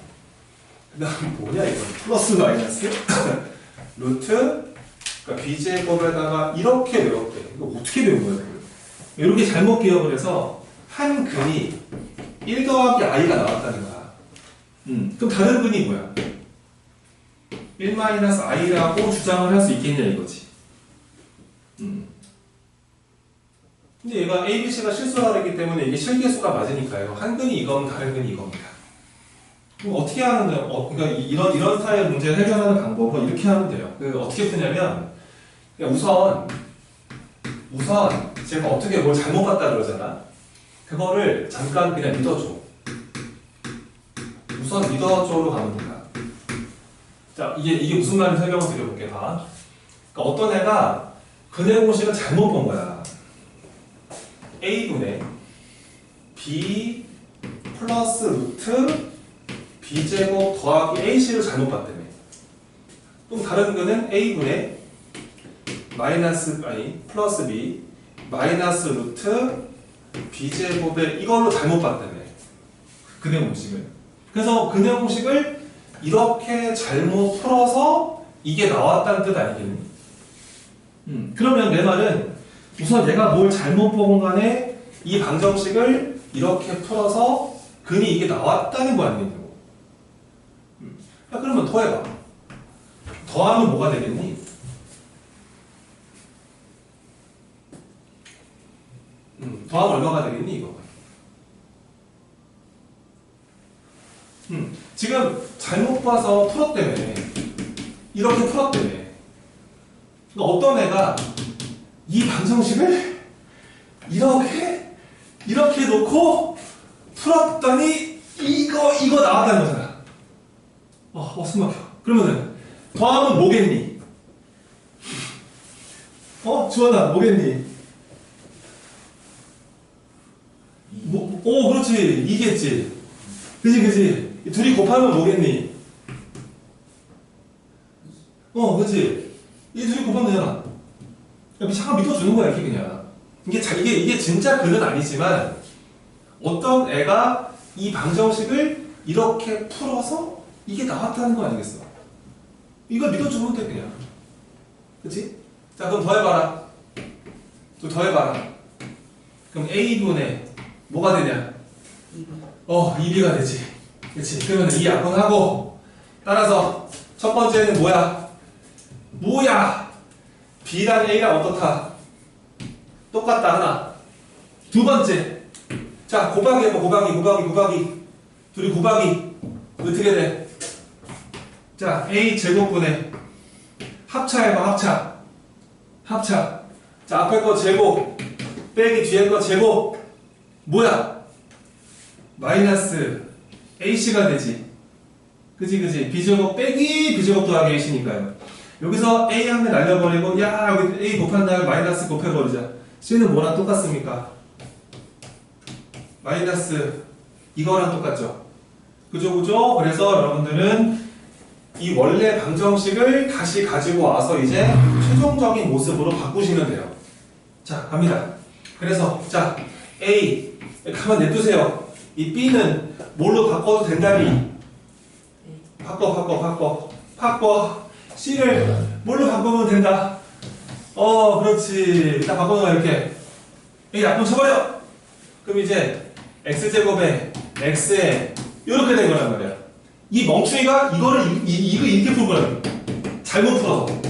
그다음 뭐냐 이거 플러스 마이너스 루트 그러니까 b제곱에다가 이렇게 외웠대. 이거 어떻게 배운 거야? 이렇게 잘못 기억을 해서 한 근이 1 더하기 i가 나왔다는 거야. 그럼 다른 근이 뭐야? 1-i라고 주장을 할 수 있겠냐 이거지. 근데 얘가 A, B, C가 실수하기 때문에 이게 실계수가 맞으니까요. 한 근이 이거면 다른 근이 이겁니다. 그럼 어떻게 하는 거예요? 그러니까 이런 스타일 문제를 해결하는 방법은 이렇게 하면 돼요. 어떻게 푸냐면 우선 제가 어떻게 뭘 잘못 봤다 그러잖아. 그거를 잠깐 그냥 믿어줘. 우선 믿어줘로 가면 된다. 자, 이게 무슨 말인지 설명을 드려볼게. 봐. 그러니까 어떤 애가 근해 공식을 잘못 본 거야. A분의 B 플러스 루트 b제곱 더하기 ac를 잘못 봤다며. 또 다른 거는 a분의 플러스 b 마이너스 루트 b제곱에 이걸로 잘못 봤다며. 근해 공식을. 그래서 근해 공식을 이렇게 잘못 풀어서 이게 나왔다는 뜻 아니겠니? 그러면 내 말은 우선 얘가 뭘 잘못 본 간에 이 방정식을 이렇게 풀어서 근이 이게 나왔다는 거 아니겠냐고. 야, 그러면 더해봐. 더하면 뭐가 되겠니? 더하면 얼마가 되겠니 이거? 지금 잘못 봐서 풀었다며. 이렇게 풀었다며. 그러니까 어떤 애가 이 방정식을 이렇게 놓고 풀었더니 이거 나왔다는 거잖아. 숨 막혀. 그러면은 더하면 뭐겠니? 주원아 뭐겠니? 그렇지. 이겠지. 그지. 둘이 곱하면 뭐겠니? 그렇지. 이 둘이 곱하면 되잖아. 잠깐 믿어주는 거야, 이렇게 그냥. 이게 진짜 글은 아니지만, 어떤 애가 이 방정식을 이렇게 풀어서 이게 나왔다는 거 아니겠어? 이걸 믿어주면 돼, 그냥. 그치? 자, 그럼 더해봐라. 또 더해봐라. 그럼 A분의 뭐가 되냐? 2B가 되지. 그치? 그러면 이 약분하고, 따라서 첫 번째는 뭐야? B랑 A랑 어떻다? 똑같다, 하나. 두 번째. 자, 곱하기 해봐, 곱하기. 둘이 곱하기. 어떻게 돼? 자, A 제곱분의 합차해봐, 합차. 자, 앞에 거 제곱, 빼기 뒤에 거 제곱. 뭐야? 마이너스 AC가 되지. 그지. B제곱 빼기 B제곱 더하기 AC니까요. 여기서 A 한 개 날려버리고, 여기 A 곱한 다음에 마이너스 곱해버리자. C는 뭐랑 똑같습니까? 마이너스 이거랑 똑같죠? 그죠? 그래서 여러분들은 이 원래 방정식을 다시 가지고 와서 이제 최종적인 모습으로 바꾸시면 돼요. 자, 갑니다. 그래서, 자, A, 가만 냅두세요. 이 B는 뭘로 바꿔도 된다니? 바꿔. C를 뭘로 바꾸면 된다? 그렇지. 일단 바꿔놓아, 이렇게. A 약분 쳐버려! 그럼 이제, X제곱에, X에, 이렇게 된 거란 말이야. 이 멍충이가 이거를, 이거 이렇게 풀 거야. 잘못 풀어서.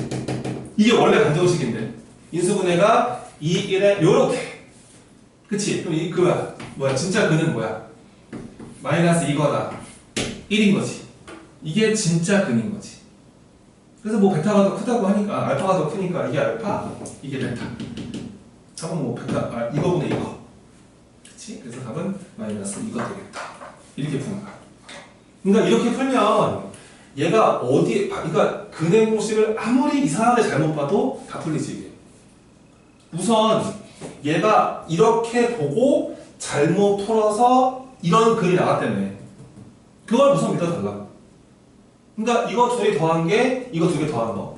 이게 원래 방정식인데. 인수분해가 2, 1에, 요렇게. 그치? 그럼 뭐야? 진짜 근은 뭐야? 마이너스 이거다. 1인 거지. 이게 진짜 근인 거지. 그래서 뭐 베타가 더 크다고 하니까, 알파가 더 크니까 이게 알파, 이게 베타. 답은 뭐 베타, 이거분의 이거. 그치? 그래서 답은 마이너스 이거 되겠다. 이렇게 푸는 거야. 그러니까 이렇게 풀면 얘가 그러니까 근해 공식을 아무리 이상하게 잘못 봐도 다 풀리지 이게. 우선 얘가 이렇게 보고 잘못 풀어서 이런 글이 나왔다며. 그걸 우선 믿어달라. 그러니까 이거 둘이 더한 게 이거 두 개 더한 거.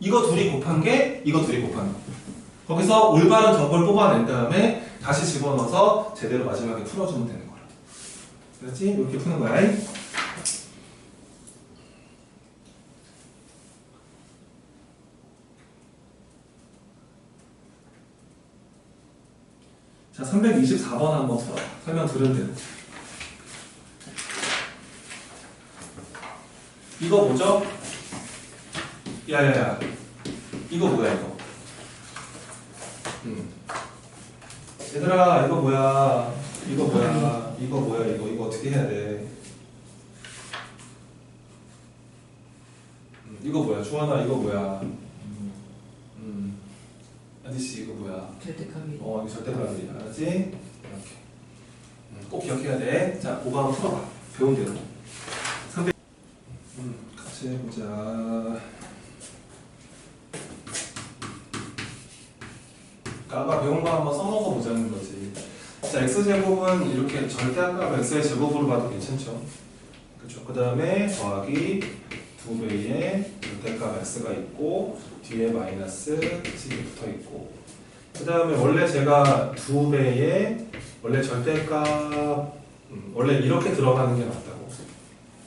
이거 둘이 곱한 게 이거 둘이 곱한 거. 거기서 올바른 정보를 뽑아낸 다음에 다시 집어넣어서 제대로 마지막에 풀어주면 되는 거야. 그렇지? 이렇게 푸는 거야. 자, 324번 한번 설명 들은 대로. 이거 뭐죠? 야야야, 이거 뭐야 이거? 얘들아, 이거 뭐야? 이거 어떻게 해야 돼? 이거 뭐야? 주원아, 이거 뭐야? 아저씨, 이거 뭐야? 절대값이. 이거 절대값이야. 알았지? 이렇게. 꼭 기억해야 돼. 자, 5번 한번 풀어봐. 배운 대로. 300. 같이 해보자. 아까 배운 거 한번 써먹어 보자는 거지. 자, x제곱은 이렇게 절대값 x의 제곱으로 봐도 괜찮죠? 그렇죠. 그 다음에 더하기 2배의 절대값 x가 있고 뒤에 마이너스 x가 붙어 있고 그 다음에 원래 제가 2배의 원래 절대값 원래 이렇게 들어가는 게 맞다고.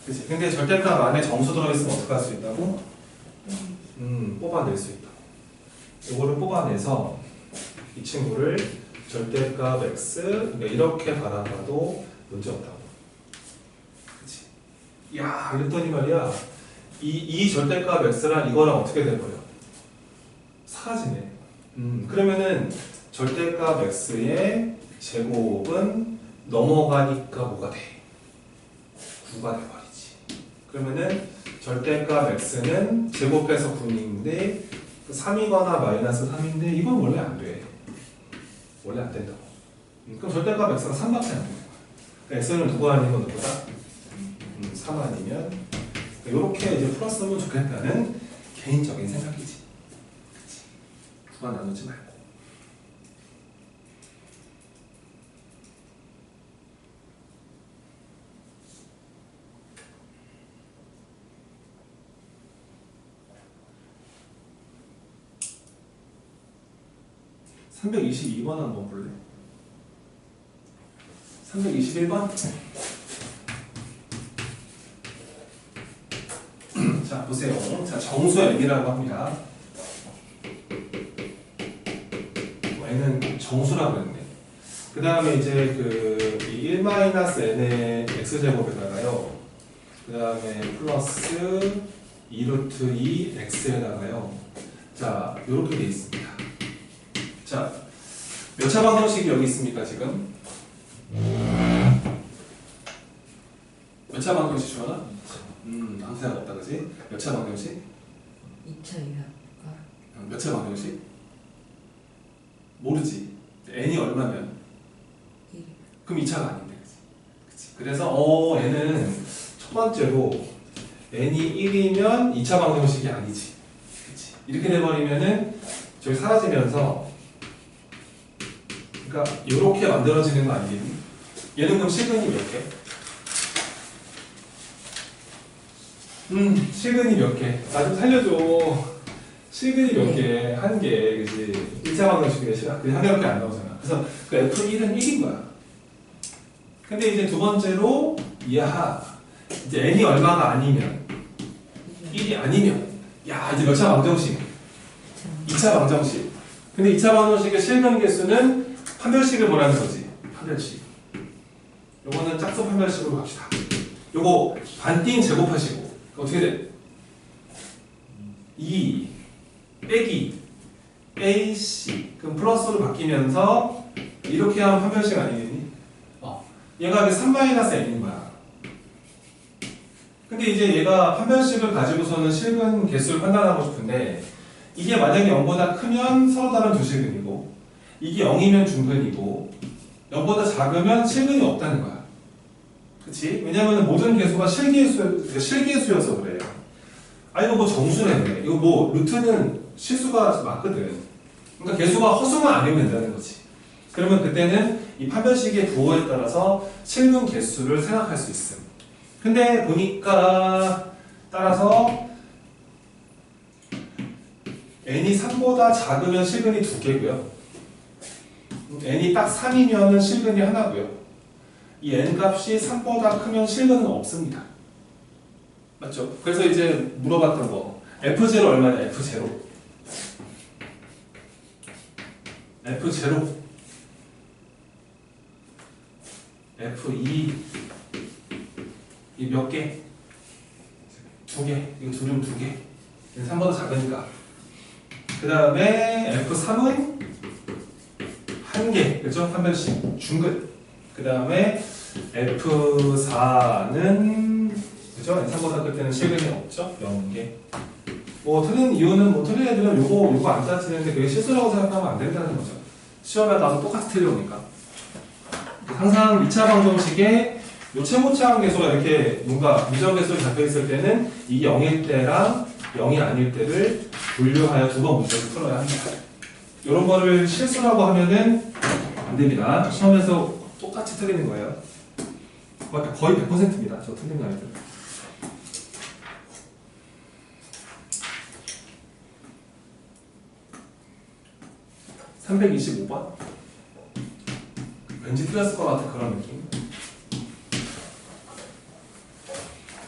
그치? 근데 절대값 안에 정수 들어있으면 어떻게 할 수 있다고? 뽑아낼 수 있다고. 이거를 뽑아내서 이 친구를 절대값 x 그러니까 이렇게 바라봐도 문제 없다고. 그치? 야, 이랬더니 말이야. 이 절대값 x랑 이거랑 어떻게 돼버려? 사라지네. 그러면은 절대값 x의 제곱은 넘어가니까 뭐가 돼? 9가 돼버리지. 그러면은 절대값 x는 제곱해서 9인데 3이거나 마이너스 3인데 이건 원래 안 돼. 원래 안 된다고. 그럼 절대값 x가 3밖에 안 돼. x는 누가 아니면 누구다? 3 아니면 이렇게 이제 풀었으면 좋겠다는 개인적인 생각이지. 그치? 9가 나누지 말고. (322번) 한번 볼래? 321번? 자, 보세요. 자, 정수 n이라고 합니다. n은 정수라고 했네. 그 다음에 이제 그 1-n의 x제곱에다가요. 그 다음에 플러스 2루트 2 x에다가요. 자, 이렇게 돼 있습니다. 자, 몇 차 방정식이 여기 있습니까, 지금? 몇 차 방정식 주원아? 아무 생각 없다, 그지? 몇 차 방정식? 2차 이하가 몇 차 방정식? 모르지. n이 얼마면? 1. 그럼 2차가 아닌데, 그치? 그래서 얘는 첫 번째로 n이 1이면 2차 방정식이 아니지. 그치? 이렇게 돼버리면은 저기 사라지면서 그러니까 이렇게 만들어지는 거 아니겠니? 얘는 그럼 실근이 몇 개? 실근이 몇 개? 나 좀 살려줘. 실근이 몇 개? 한 개, 그지? 1차 방정식 몇이야? 그냥 한 개밖에 안 나오잖아. 그래서 그 F1은 1인 거야. 근데 이제 두 번째로, 이하. 이제 n이 얼마가 아니면, 1이 아니면, 야, 이제 몇 차 방정식? 2차 방정식. 근데 2차 방정식의 실근 개수는 판별식을 보라는 거지. 판별식. 요거는 짝수 판별식으로 갑시다. 요거 반띵 제곱하시고 어떻게 돼? 2 빼기 AC 그럼 플러스로 바뀌면서 이렇게 하면 판별식 아니겠니? 얘가 3-n인 거야. 근데 이제 얘가 판별식을 가지고서는 실근 개수를 판단하고 싶은데 이게 만약에 0보다 크면 서로 다른 두 실근이고 이게 0이면 중근이고 0보다 작으면 실근이 없다는 거야. 그치? 왜냐면 모든 개수가 실개수여서 그래요. 아, 이거 뭐 정수네, 그래. 이거 뭐 루트는 실수가 맞거든. 그러니까 개수가 허수만 아니면 된다는 거지. 그러면 그때는 이 판별식의 부호에 따라서 실근 개수를 생각할 수 있음. 근데 보니까 따라서 n이 3보다 작으면 실근이 2개고요. n이 딱 3이면 실근이 하나고요. 이 n 값이 3보다 크면 실근은 없습니다. 맞죠? 그래서 이제 물어봤던 거 F0 얼마냐? F0 F0 F2 이 몇 개? 2개. 이거 둘이면 2개. 3보다 작으니까. 그 다음에 F3은 1개. 그렇죠? 판별식 중근. 그 다음에 F4는 그죠? 3보다 클 때는 실근이 없죠? 0개. 뭐 틀린 이유는 뭐 틀린 애들은 요거 안 따지는데 그게 실수라고 생각하면 안 된다는 거죠. 시험에 나와서 똑같이 틀려오니까. 항상 2차 방정식에 요 최고차항 개수가 이렇게 뭔가 미정개수로 잡혀있을 때는 이게 0일 때랑 0이 아닐 때를 분류하여 두 번 문제를 풀어야 합니다. 이런 거를 실수라고 하면은 안 됩니다. 시험에서 똑같이 틀리는 거예요. 거의 100%입니다. 저 틀린 아이들. 325번? 왠지 틀렸을 것 같은 그런 느낌.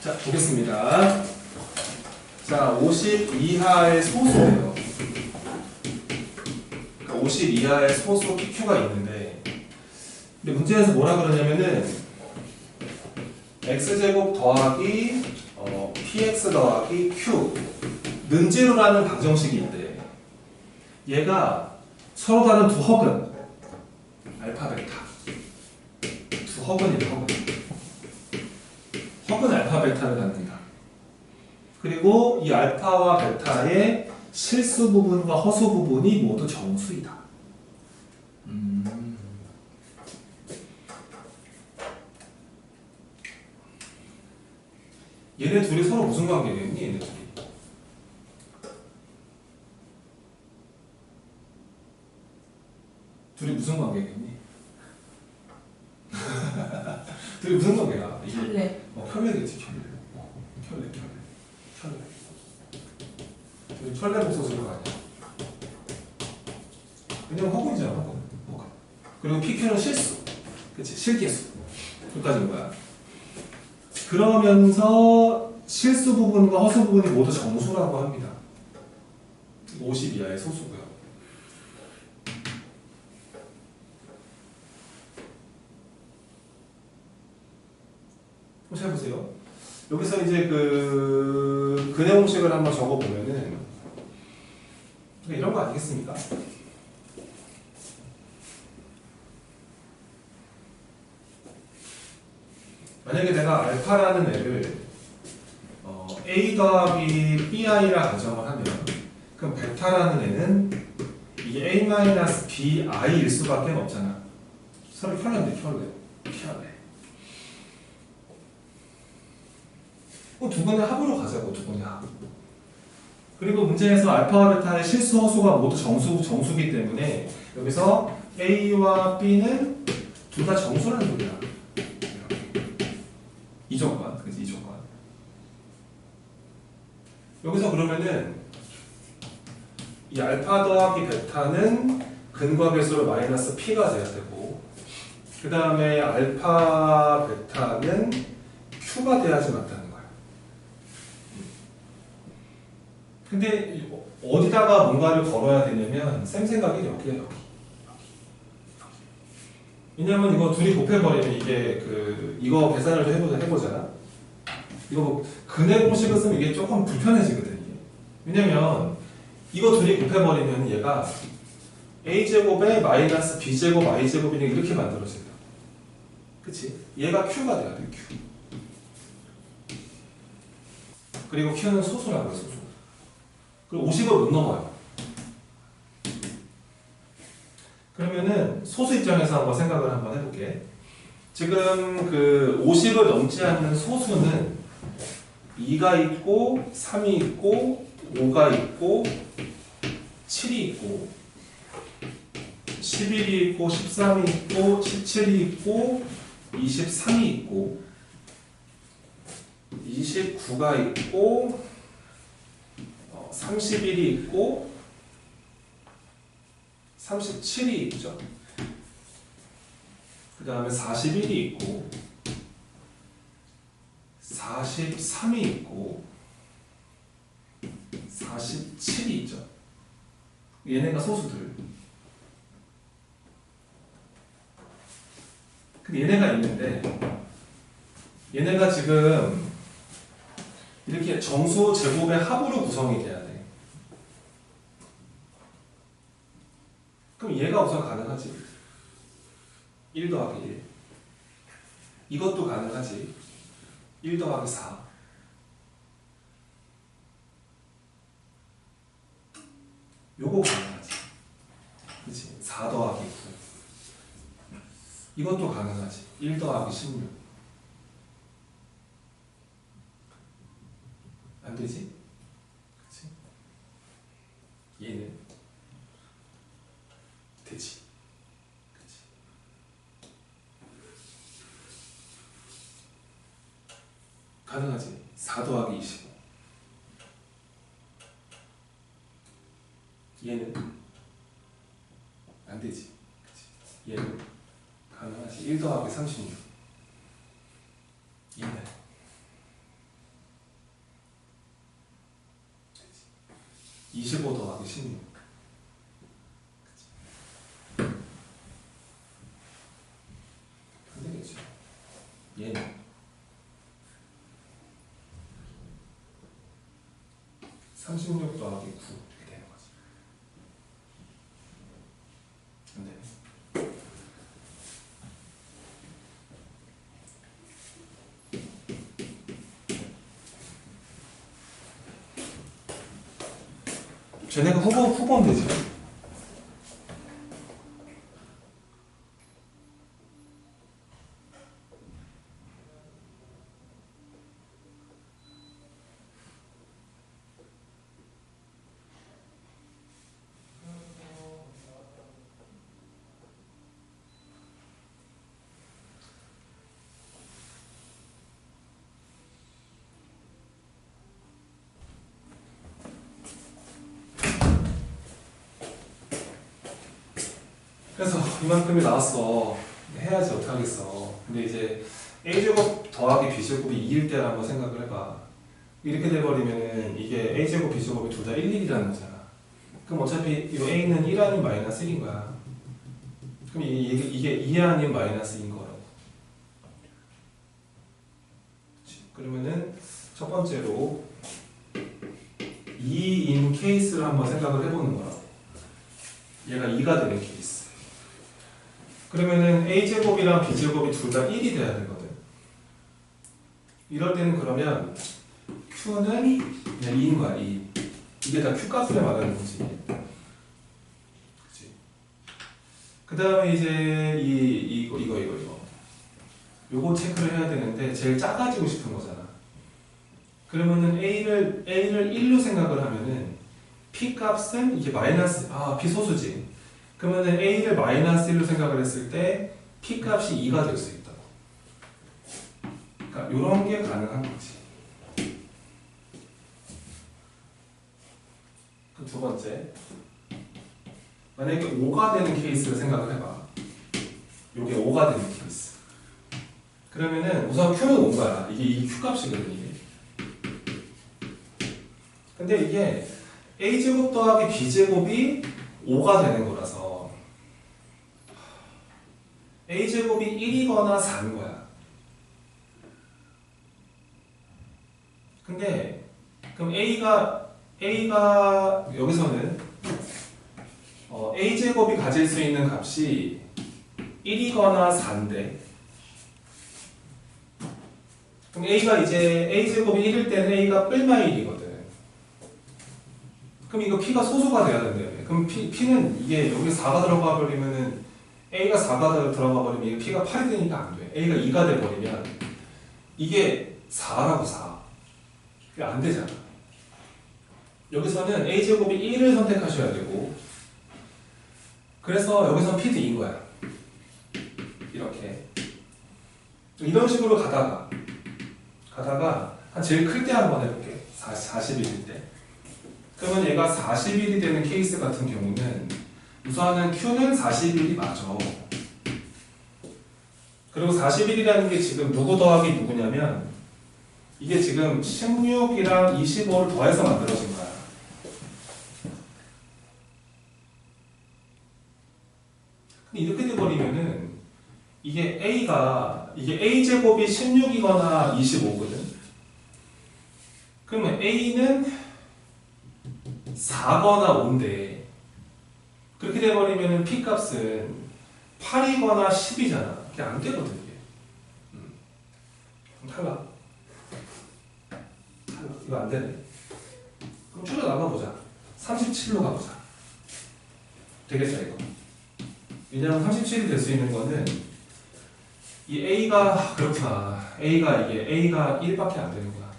자, 보겠습니다. 자, 50 이하의 소수예요. 그러니까 50 이하의 소수 PQ가 있는데, 근데 문제에서 뭐라 그러냐면은 x제곱 더하기 px 더하기 q 는제로라는 방정식이 있대. 얘가 서로 다른 두 허근 알파 베타 두 허근이래. 허근 알파 베타를 갖는다. 그리고 이 알파와 베타의 실수 부분과 허수 부분이 모두 정수이다. 얘네 둘이 서로 무슨 관계겠니? 얘네 둘이 무슨 관계겠니? 둘이 무슨 관계야? 이게 혈례. 혈례겠지. 혈례. 둘이 혈례 복소수가 아니야. 왜냐면 허근이잖아. 허근. 그리고 PQ는 실수. 그치? 실계수. 여기까지인 거야. 그러면서 실수 부분과 허수 부분이 모두 정수라고 합니다. 50 이하의 소수고요. 한번 해보세요. 여기서 이제 근해 공식을 한번 적어보면은 이런 거 아니겠습니까? 만약에 내가 알파라는 애를 a 더하기 bi라 가정을 하면 그럼 베타라는 애는 이게 a-bi일 수밖에 없잖아. 서로 혈례인데 혈례. 두 분의 합으로 가자고. 두 분의 합. 그리고 문제에서 알파와 베타의 실수 허수가 모두 정수기 때문에 여기서 a와 b는 둘 다 정수라는 소리야. 이 조건, 그치? 이 조건. 여기서 그러면은 이 알파 더하기 베타는 근과 계수로 마이너스 p가 돼야 되고, 그 다음에 알파 베타는 q가 돼야지 맞다는 거야. 근데 어디다가 뭔가를 걸어야 되냐면 쌤 생각이 여기야, 여기. 왜냐면 이거 둘이 곱해버리면 이게 이거 계산을 좀 해보잖아. 이거 근해 공식을 쓰면 이게 조금 불편해지거든. 이게. 왜냐면 이거 둘이 곱해버리면 얘가 a제곱에 마이너스 b제곱 i제곱이 이렇게 만들어진다. 그치? 얘가 q가 돼야 돼. q. 그리고 q는 소수라고요. 소수. 그리고 50을 못 넘어요. 그러면은 소수 입장에서 한번 생각을 한번 해볼게. 지금 50을 넘지 않는 소수는 2가 있고 3이 있고 5가 있고 7이 있고 11이 있고 13이 있고 17이 있고 23이 있고 29가 있고 31이 있고 37이 있죠. 그 다음에 41이 있고 43이 있고 47이 있죠. 얘네가 소수들. 근데 얘네가 있는데 얘네가 지금 이렇게 정수 제곱의 합으로 구성이 돼야 돼. 그럼 얘가 우선 가능하지. 1 더하기 1. 이것도 가능하지. 1 더하기 4. 요거 가능하지. 그치? 4 더하기 9. 이것도 가능하지. 1 더하기 16. 안 되지? 그치? 얘는 되지. 그치? 가능하지. 4 더하기 25. 얘는 1 더하기 36 2네. 25 더하기 16 안 되겠죠. 얘는 36 더하기 9 이렇게 되는 거지. 안 되네. 쟤네가 후보는 되지. 그래서 이만큼이 나왔어. 해야지 어떡하겠어. 근데 이제 a제곱 더하기 b제곱이 2일 때를 한번 생각을 해봐. 이렇게 돼버리면은 이게 a제곱 b제곱이 둘 다 1, 1이라는 거잖아. 그럼 어차피 이 a는 1 아닌 마이너스 1인 거야. 그럼 이게 2 아닌 마이너스 2인 거라고. 그러면은 첫 번째로 2인 케이스를 한번 생각을 해보는 거라고. 얘가 2가 되는 케이스. 그러면은 a제곱이랑 b제곱이 둘 다 1이 돼야 되거든. 이럴 때는 그러면 q는 그냥 2인 거야. 2. 이게 다 q 값에 말하는 거지. 그치? 그 다음에 이제 이거 요거 체크를 해야 되는데 제일 작아지고 싶은 거잖아. 그러면은 a를 1로 생각을 하면은 p 값은 이게 마이너스 p 소수지. 그러면은 a를 마이너스 1로 생각을 했을 때 p 값이 2가 될 수 있다고. 그러니까 이런 게 가능한 거지. 그 두 번째, 만약에 5가 되는 케이스를 생각을 해봐. 요게 5가 되는 케이스. 그러면은 우선 q는 5가 이게 q 값이거든 이게. 근데 이게 a제곱 더하기 b제곱이 5가 되는 거라서 a제곱이 1이거나 4인 거야. 근데 그럼 a가 여기서는 a제곱이 가질 수 있는 값이 1이거나 4인데 그럼 a가 이제 a제곱이 1일 때는 a가 뿔마 1이거든. 그럼 이거 p가 소수가 돼야 된대. 그럼 p는 이게 여기 4가 들어가 버리면은 a가 4가 들어가 버리면 이게 p가 8이 되니까 안 돼. a가 2가 돼 버리면 이게 4라고 4. 그게 안 되잖아. 여기서는 a제곱이 1을 선택하셔야 되고 그래서 여기서 p도 2인 거야. 이렇게 이런 식으로 가다가 한 제일 클 때 한번 해볼게. 40일일 때. 그러면 얘가 40일이 되는 케이스 같은 경우는 우선은 q는 40일이 맞아. 그리고 40일이라는 게 지금 누구 더하기 누구냐면 이게 지금 16이랑 25를 더해서 만들어진 거야. 근데 이렇게 돼버리면은 이게 a제곱이 16이거나 25거든. 그러면 a는 4거나 5인데 그렇게 돼버리면은 p 값은 8이거나 10이잖아. 그게 안 되거든 이게. 탈락. 이거 안 되네. 그럼 줄여 나가보자. 37로 가보자. 되겠죠 이거? 왜냐면 37이 될 수 있는 거는 이 a가 그렇구나. a가 1밖에 안 되는 거야.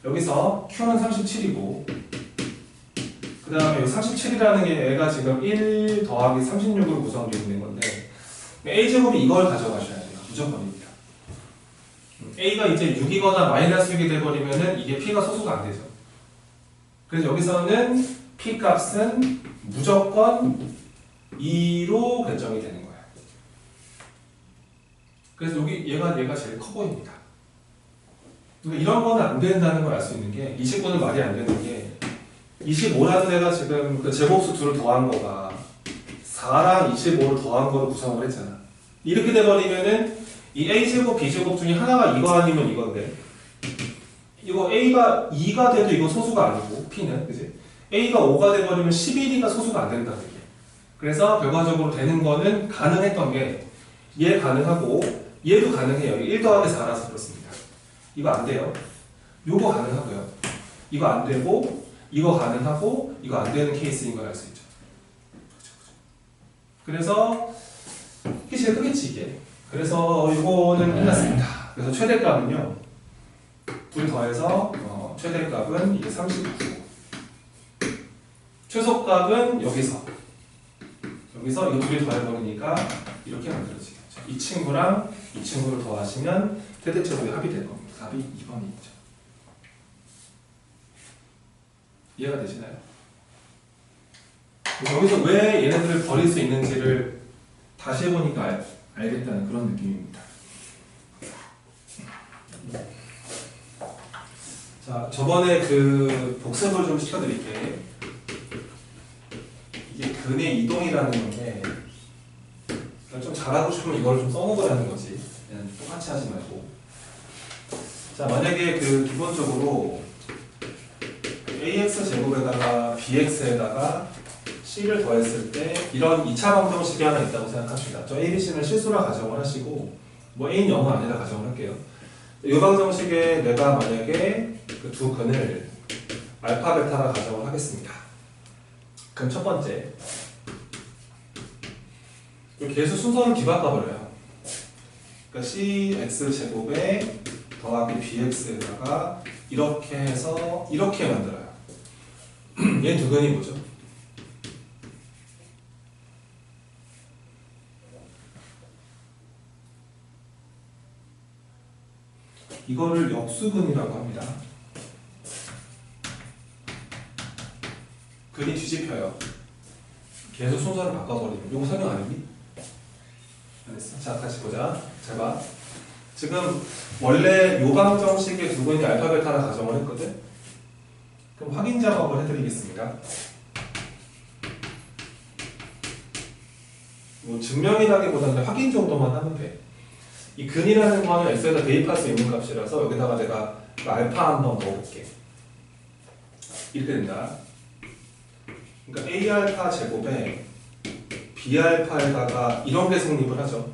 여기서 q는 37이고 그 다음에 이 37이라는 게 얘가 지금 1 더하기 36으로 구성되어 있는 건데 a제곱이 이걸 가져가셔야 돼요. 무조건입니다. a가 이제 6이거나 마이너스 6이 돼버리면은 이게 p가 소수가 안 되죠. 그래서 여기서는 p 값은 무조건 2로 결정이 되는 거야. 그래서 여기 얘가 제일 커 보입니다. 그러니까 이런 거는 안 된다는 걸 알 수 있는 게 29는 말이 안 되는 게 25라는 애가 지금 그 제곱수 둘을 더한 거가 4랑 25를 더한 거로 구성을 했잖아. 이렇게 돼버리면은 이 A제곱, B제곱 중에 하나가 이거 아니면 이건데 이거 A가 2가 돼도 이거 소수가 아니고 P는 그지? A가 5가 돼버리면 11이가 소수가 안 된다 이게. 그래서 결과적으로 되는 거는 가능했던 게 얘 가능하고 얘도 가능해요. 1 더하기 4라서 그렇습니다. 이거 안 돼요. 요거 가능하고요. 이거 안 되고 이거 가능하고 이거 안 되는 케이스인 걸 알 수 있죠. 그래서 이게 제일 크겠지 이게. 그래서 이거는 끝났습니다. 그래서 최대값은요. 둘 더해서 최대값은 이게 39. 최소값은 여기서 이거 둘이 더해버리니까 이렇게 만들어지겠죠. 이 친구랑 이 친구를 더하시면 최대체곱이 합이 될 겁니다. 답이 2번이죠. 이해가 되시나요? 여기서 왜 얘네들을 버릴 수 있는지를 다시 해보니까 알겠다는 그런 느낌입니다. 자, 저번에 그 복습을 좀 시켜드릴게. 이게 근의 이동이라는 건데 좀 잘하고 싶으면 이걸 좀 써먹으라는 거지. 그냥 똑같이 하지 말고. 자, 만약에 그 기본적으로 ax 제곱에다가 bx에다가 c를 더했을 때 이런 2차 방정식이 하나 있다고 생각합시다. 저 a, b, c는 실수라 가정을 하시고 뭐 a는 0은 아니다 가정을 할게요. 이 방정식에 내가 만약에 그 두 근을 알파, 베타라 가정을 하겠습니다. 그럼 첫 번째 계수 순서를 뒤바꿔버려요. 그러니까 cx 제곱에 더하기 bx에다가 이렇게 해서 이렇게 만들어요. 얘 두 근이 뭐죠? 이거를 역수근이라고 합니다. 근이 뒤집혀요. 계속 순서를 바꿔버리면. 이거 설명 안 했니? 안 했어. 자, 같이 보자. 잘 봐. 지금 원래 요 방정식의 두 근이 알파, 베타라 가정을 했거든? 그럼 확인 작업을 해드리겠습니다. 뭐 증명이라기보다는 확인 정도만 하면 돼. 이 근이라는 거는 x에다 대입할 수 있는 값이라서 여기다가 내가 알파 한번 넣어볼게. 이렇게 된다. 그러니까 a 알파 제곱에 b 알파에다가 이런 게 성립을 하죠.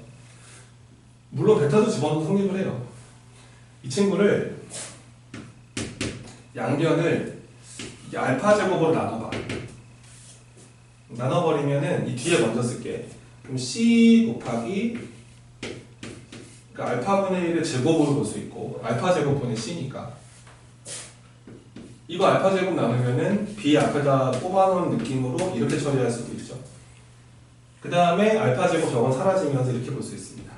물론 베타도 집어넣어도 성립을 해요. 이 친구를 양변을 알파 제곱으로 나눠봐. 나눠버리면은 이 뒤에 먼저 쓸게. 그럼 c 곱하기 그러니까 알파분의 1을 제곱으로 볼 수 있고 알파 제곱분의 c니까 이거 알파 제곱 나누면은 b 앞에다 뽑아놓은 느낌으로 이렇게 처리할 수도 있죠. 그 다음에 알파 제곱 저건 사라지면서 이렇게 볼 수 있습니다.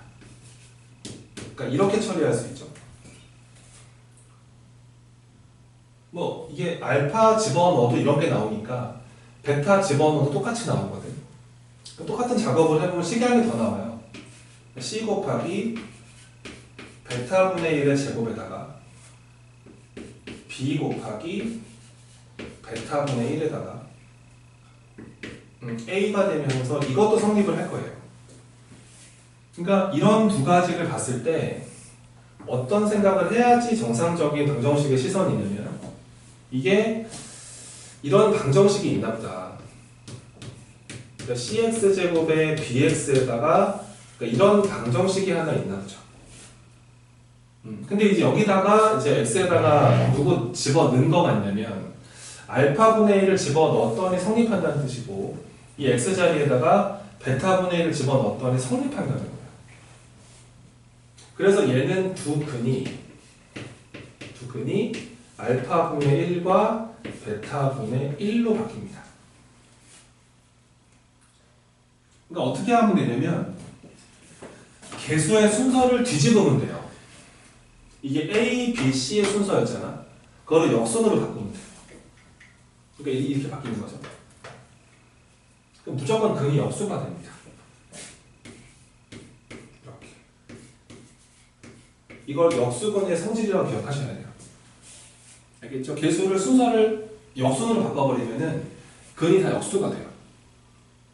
그러니까 이렇게 처리할 수 있죠. 뭐 이게 알파 집어넣어도 이런 게 나오니까 베타 집어넣어도 똑같이 나오거든. 똑같은 작업을 해보면 식량이 더 나와요. c 곱하기 베타분의 1의 제곱에다가 b 곱하기 베타분의 1에다가 a가 되면서 이것도 성립을 할 거예요. 그러니까 이런 두 가지를 봤을 때 어떤 생각을 해야지 정상적인 방정식의 시선이 있냐면 이게 이런 방정식이 있나 보다. 그러니까 cx제곱에 bx에다가 그러니까 이런 방정식이 하나 있나 보죠. 근데 이제 여기다가 이제 x에다가 누구 집어넣은 거 맞냐면 알파분의 1을 집어넣었더니 성립한다는 뜻이고 이 x 자리에다가 베타분의 1을 집어넣었더니 성립한다는 거예요. 그래서 얘는 두 근이 알파분의 1과 베타분의 1로 바뀝니다. 그러니까 어떻게 하면 되냐면 개수의 순서를 뒤집으면 돼요. 이게 A, B, C의 순서였잖아. 그거를 역순으로 바꾸면 돼요. 그러니까 이렇게 바뀌는 거죠. 그럼 무조건 근이 역수가 됩니다. 이렇게. 이걸 역수근의 성질이라고 기억하셔야 돼요. 알겠죠? 개수를 순서를 역순으로 바꿔버리면은 근이 다 역수가 돼요.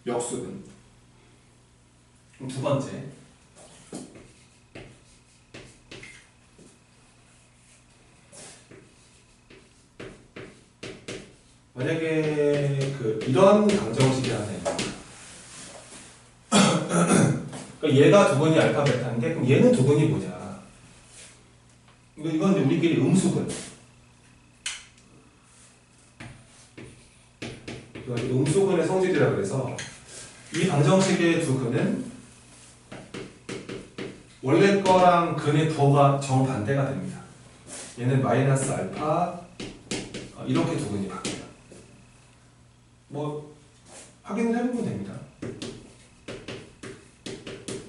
역수근. 그럼 두 번째. 만약에 이런 방정식이 하나 있다. 그러니까 얘가 두근이 알파 베타인데 그럼 얘는 두근이 뭐냐? 이건 이제 우리끼리 음수근. 음수근의 성질이라 그래서 이 방정식의 두 근은 원래 거랑 근의 부호가 정반대가 됩니다. 얘는 마이너스 알파 이렇게 두 근이 바뀌어요. 뭐 확인을 해보면 됩니다.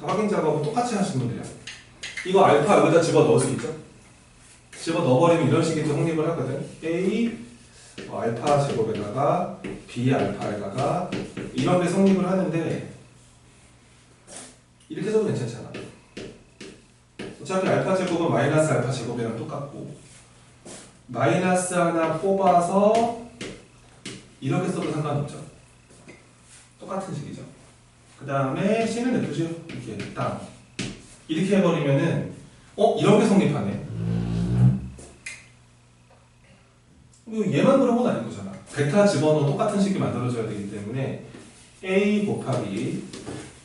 확인 작업은 똑같이 하시면 돼요. 이거 알파 여기다 집어 넣을 수 있죠? 집어 넣어버리면 이런 식이 또 성립을 하거든. A 알파 제곱에다가 B 알파에다가 이런 게 성립을 하는데 이렇게 써도 괜찮잖아. 어차피 알파 제곱은 마이너스 알파 제곱이랑 똑같고 마이너스 하나 뽑아서 이렇게 써도 상관없죠. 똑같은 식이죠. 그 다음에 C는 F죠. 이렇게 딱 이렇게 해버리면은 이런 게 성립하네. 얘만 그런 건 아닌 거잖아. 베타 집어넣어 똑같은 식이 만들어져야 되기 때문에 A 곱하기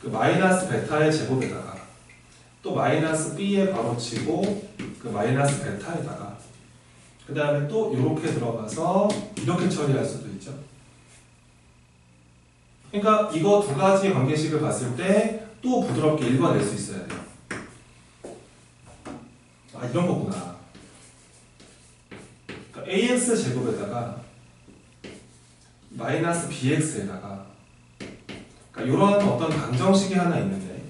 그 마이너스 베타의 제곱에다가 또 마이너스 B에 괄호치고 그 마이너스 베타에다가 그 다음에 또 이렇게 들어가서 이렇게 처리할 수도 있죠. 그러니까 이거 두 가지 관계식을 봤을 때 또 부드럽게 읽어낼 수 있어야 돼요. 아 이런 거구나. 그러니까 ax 제곱에다가 마이너스 bx에다가 그러니까 이런 어떤 방정식이 하나 있는데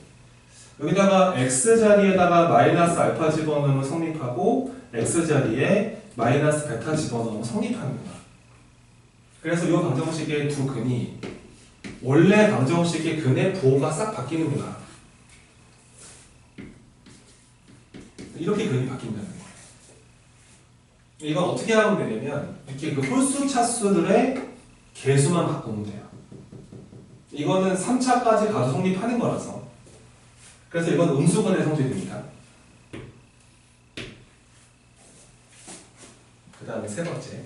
여기다가 x 자리에다가 마이너스 알파 집어넣으면 성립하고 x 자리에 마이너스 베타 집어넣으면 성립하는구나. 그래서 이 방정식의 두 근이 원래 방정식의 근의 부호가 싹 바뀌는구나. 이렇게 근이 바뀐다는 거예요. 이건 어떻게 하면 되냐면 이렇게 그 홀수 차수들의 개수만 바꾸면 돼요. 이거는 3차까지 가도 성립하는 거라서. 그래서 이건 음수근의 성질입니다. 그 다음에 세 번째.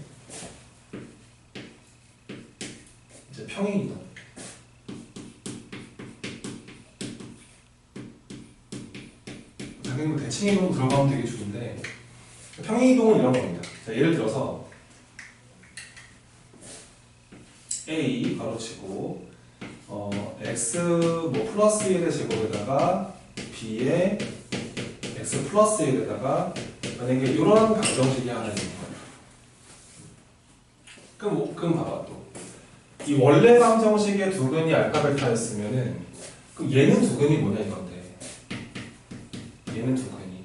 이제 평행이동. 당연히 대칭이동 들어가면 되게 좋은데 평행이동은 이런 겁니다. 자, 예를 들어서 A 가로치고 x 뭐 플러스 1의 제곱에다가 b의 x 플러스 1에다가 만약에 이런 방정식이 하나 있는 거예요. 그럼 봐봐 또. 이 원래 방정식의 두 근이 알파 베타였으면은 그럼 얘는 두 근이 뭐냐 이건데. 얘는 두 근이.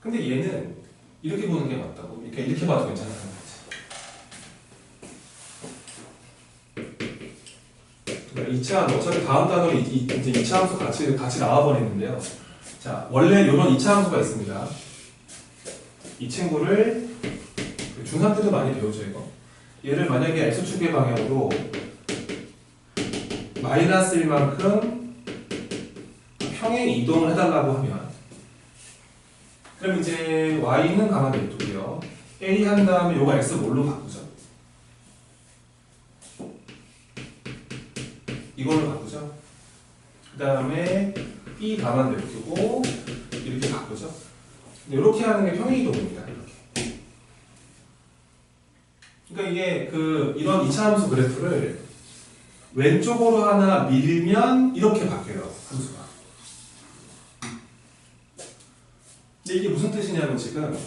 근데 얘는 이렇게 보는 게 맞다고. 이렇게 봐도 괜찮다는 거지. 2차 어차피 다음 단어로 이제 2차 함수 같이 나와버리는데요. 자, 원래 이런 2차 함수가 있습니다. 이 친구를 중3 때도 많이 배우죠, 이거. 얘를 만약에 x축의 방향으로 마이너스 1만큼 평행 이동을 해달라고 하면 그럼 이제 y는 가만히 냅두고요. a 한 다음에 요거 x 뭘로 바꾸죠? 이걸로 바꾸죠. 그 다음에 b 가만 냅두고 이렇게 바꾸죠. 이렇게 하는 게 평행이동입니다. 이렇게. 그러니까 이게 이런 2차 함수 그래프를 왼쪽으로 하나 밀면 이렇게 바뀌어요. 함수가. 근데 이게 무슨 뜻이냐면 지금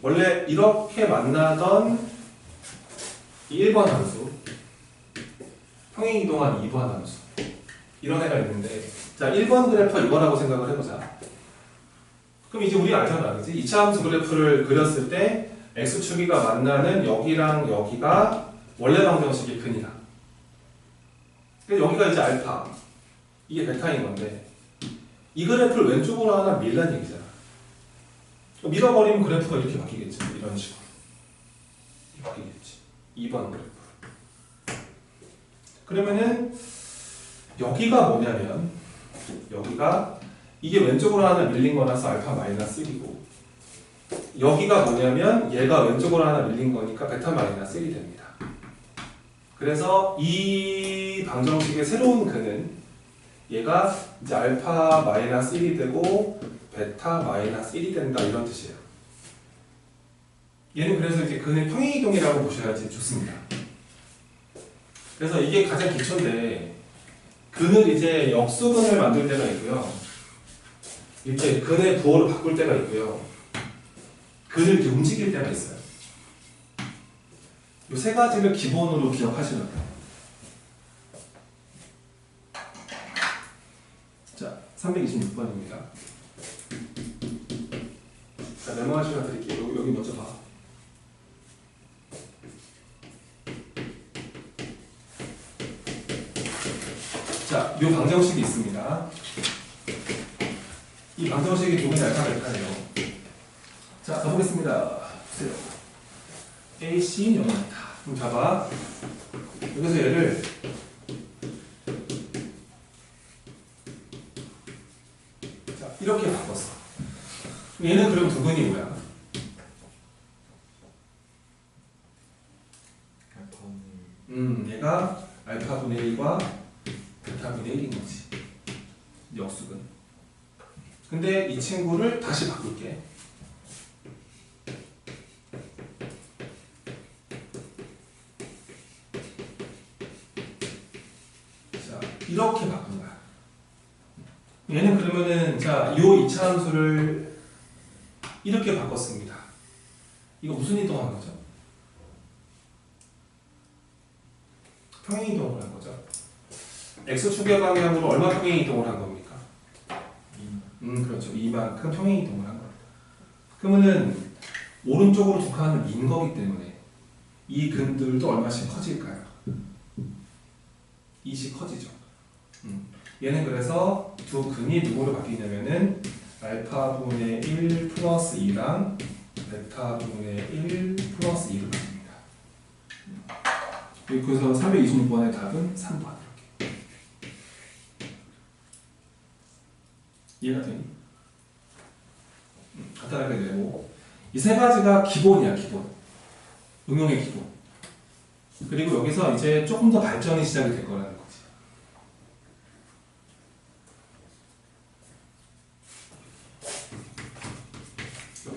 원래 이렇게 만나던 이 1번 함수 평행이동한 2번 함수 이런 애가 있는데 자 1번 그래프 이거라고 생각을 해보자. 그럼 이제 우리 알잖아, 그치? 2차 함수 그래프를 그렸을 때 x축이가 만나는 여기랑 여기가 원래 방정식의 근이다. 그래서 여기가 이제 알파 이게 베타인 건데 이 그래프를 왼쪽으로 하나 밀란 얘기잖아. 밀어버리면 그래프가 이렇게 바뀌겠지. 이런 식으로. 이렇게 바뀌겠지. 2번 그래프. 그러면은 여기가 뭐냐면 여기가 이게 왼쪽으로 하나 밀린 거라서 알파 마이너스 1이고 여기가 뭐냐면 얘가 왼쪽으로 하나 밀린 거니까 베타 마이너스 1이 됩니다. 그래서 이 방정식의 새로운 근은 얘가 이제 알파 마이너스 1이 되고 베타 마이너스 1이 된다 이런 뜻이에요. 얘는 그래서 이제 근의 평행이동이라고 보셔야지 좋습니다. 그래서 이게 가장 기초인데 근을 이제 역수근을 만들 때가 있고요. 이렇게 근의 부호를 바꿀 때가 있고요. 근을 이렇게 움직일 때가 있어요. 이 세 가지를 기본으로 기억하시면 돼요. 자, 326번입니다. 자, 메모할 시간 드릴게요. 여기 먼저 봐. 자, 이 방정식이 있습니다. 이 방정식이 도면이 알파 베타예요. 자, 가보겠습니다. 보세요. AC 0이다. 그럼 잡아. 여기서 얘를 자, 이렇게 바꿨어. 얘는 그럼 두 근이 뭐야? 얘가 알파분의 1과 베타분의 1인 거지. 역수근. 근데 이 친구를 다시 바꿀게. 자, 이렇게 바꾼 거야. 얘는 그러면은 자, 요 이차함수를 이렇게 바꿨습니다. 이거 무슨 이동한 거죠? 평행이동을 한 거죠. x축의 방향으로 얼마 평행이동을 한 겁니까? 그렇죠. 이만큼 평행이동을 한 겁니다. 그러면은 오른쪽으로 두 칸을 민 거기 때문에 이 근들도 얼마씩 커질까요? 2씩 커지죠. 얘는 그래서 두 근이 누구로 바뀌냐면은 알파분의 1 플러스 2랑 베타분의 1 플러스 2로 바뀝니다. 그래서 326번의 답은 3번. 이해가 되니? 간단하게 내고 이 세 가지가 기본이야. 기본. 응용의 기본. 그리고 여기서 이제 조금 더 발전이 시작이 될 거라는 거지.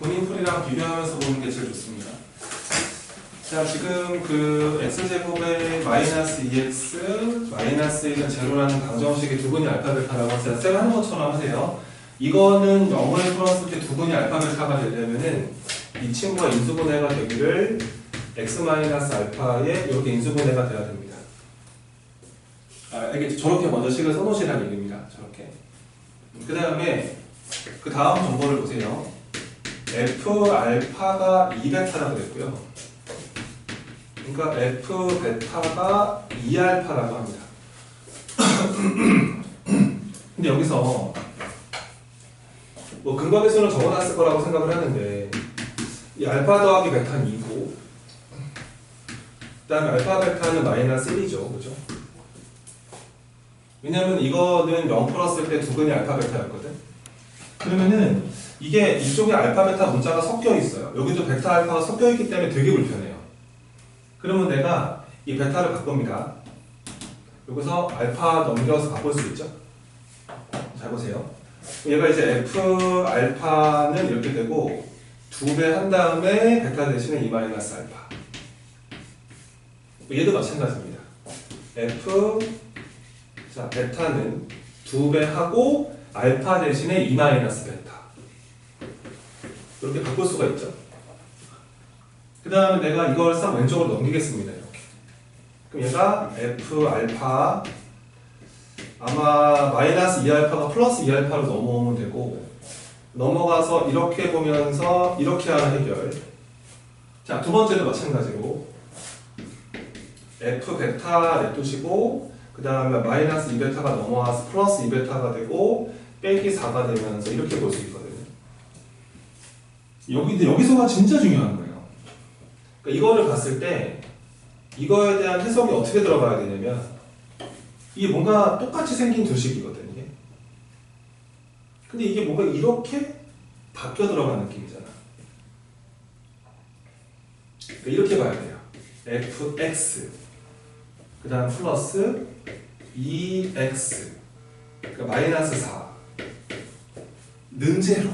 본인 풀이랑 비교하면서 보는 게 제일 좋습니다. 자, 지금 그 x제곱의 마이너스 2x 마이너스 1은 제로라는 방정식의 두 근이 알파 베타라고 했어요. 쌤 하는 것처럼 하세요. 이거는 0을 풀었을 때 두 근이 알파 베타가 되려면은 이 친구가 인수분해가 되기를 x 마이너스 알파에 이렇게 인수분해가 돼야 됩니다. 알겠지? 저렇게 먼저 식을 써놓으시라는 얘기입니다. 저렇게. 그 다음에 그 다음 정보를 보세요. f 알파가 2베타라고 됐고요. 그러니까 f 베타가 2알파라고 합니다. 근데 여기서 뭐 근거계수는 적어놨을 거라고 생각을 하는데 이 알파 더하기 베타는 2고 그 다음에 알파 베타는 마이너스 1이죠. 그죠? 왜냐면 이거는 0 풀었을 때 두 근이 알파 베타였거든. 그러면은 이게 이쪽에 알파 베타 문자가 섞여 있어요. 여기도 베타 알파가 섞여 있기 때문에 되게 불편해요. 그러면 내가 이 베타를 바꿉니다. 여기서 알파 넘겨서 바꿀 수 있죠? 잘 보세요. 얘가 이제 f 알파는 이렇게 되고 2배 한 다음에 베타 대신에 2 마이너스 알파. 얘도 마찬가지입니다. f 자 베타는 2배 하고 알파 대신에 2 마이너스 베타. 이렇게 바꿀 수가 있죠. 그 다음에 내가 이걸 싹 왼쪽으로 넘기겠습니다. 이렇게. 그럼 얘가 f 알파 아마 마이너스 2알파가 플러스 2알파로 넘어오면 되고 넘어가서 이렇게 보면서 이렇게 하는 해결. 자, 두 번째도 마찬가지로 f 베타 냅두시고 그 다음에 마이너스 2베타가 넘어와서 플러스 2베타가 되고 빼기 4가 되면서 이렇게 볼 수 있거든요. 근데 여기서가 진짜 중요한 거예요. 그러니까 이거를 봤을 때 이거에 대한 해석이 어떻게 들어가야 되냐면 이게 뭔가 똑같이 생긴 두 식이거든요. 근데 이게 뭔가 이렇게 바뀌어 들어간 느낌이잖아. 그러니까 이렇게 봐야 돼요. fx 그 다음 플러스 2x 그러니까 마이너스 4 는 제로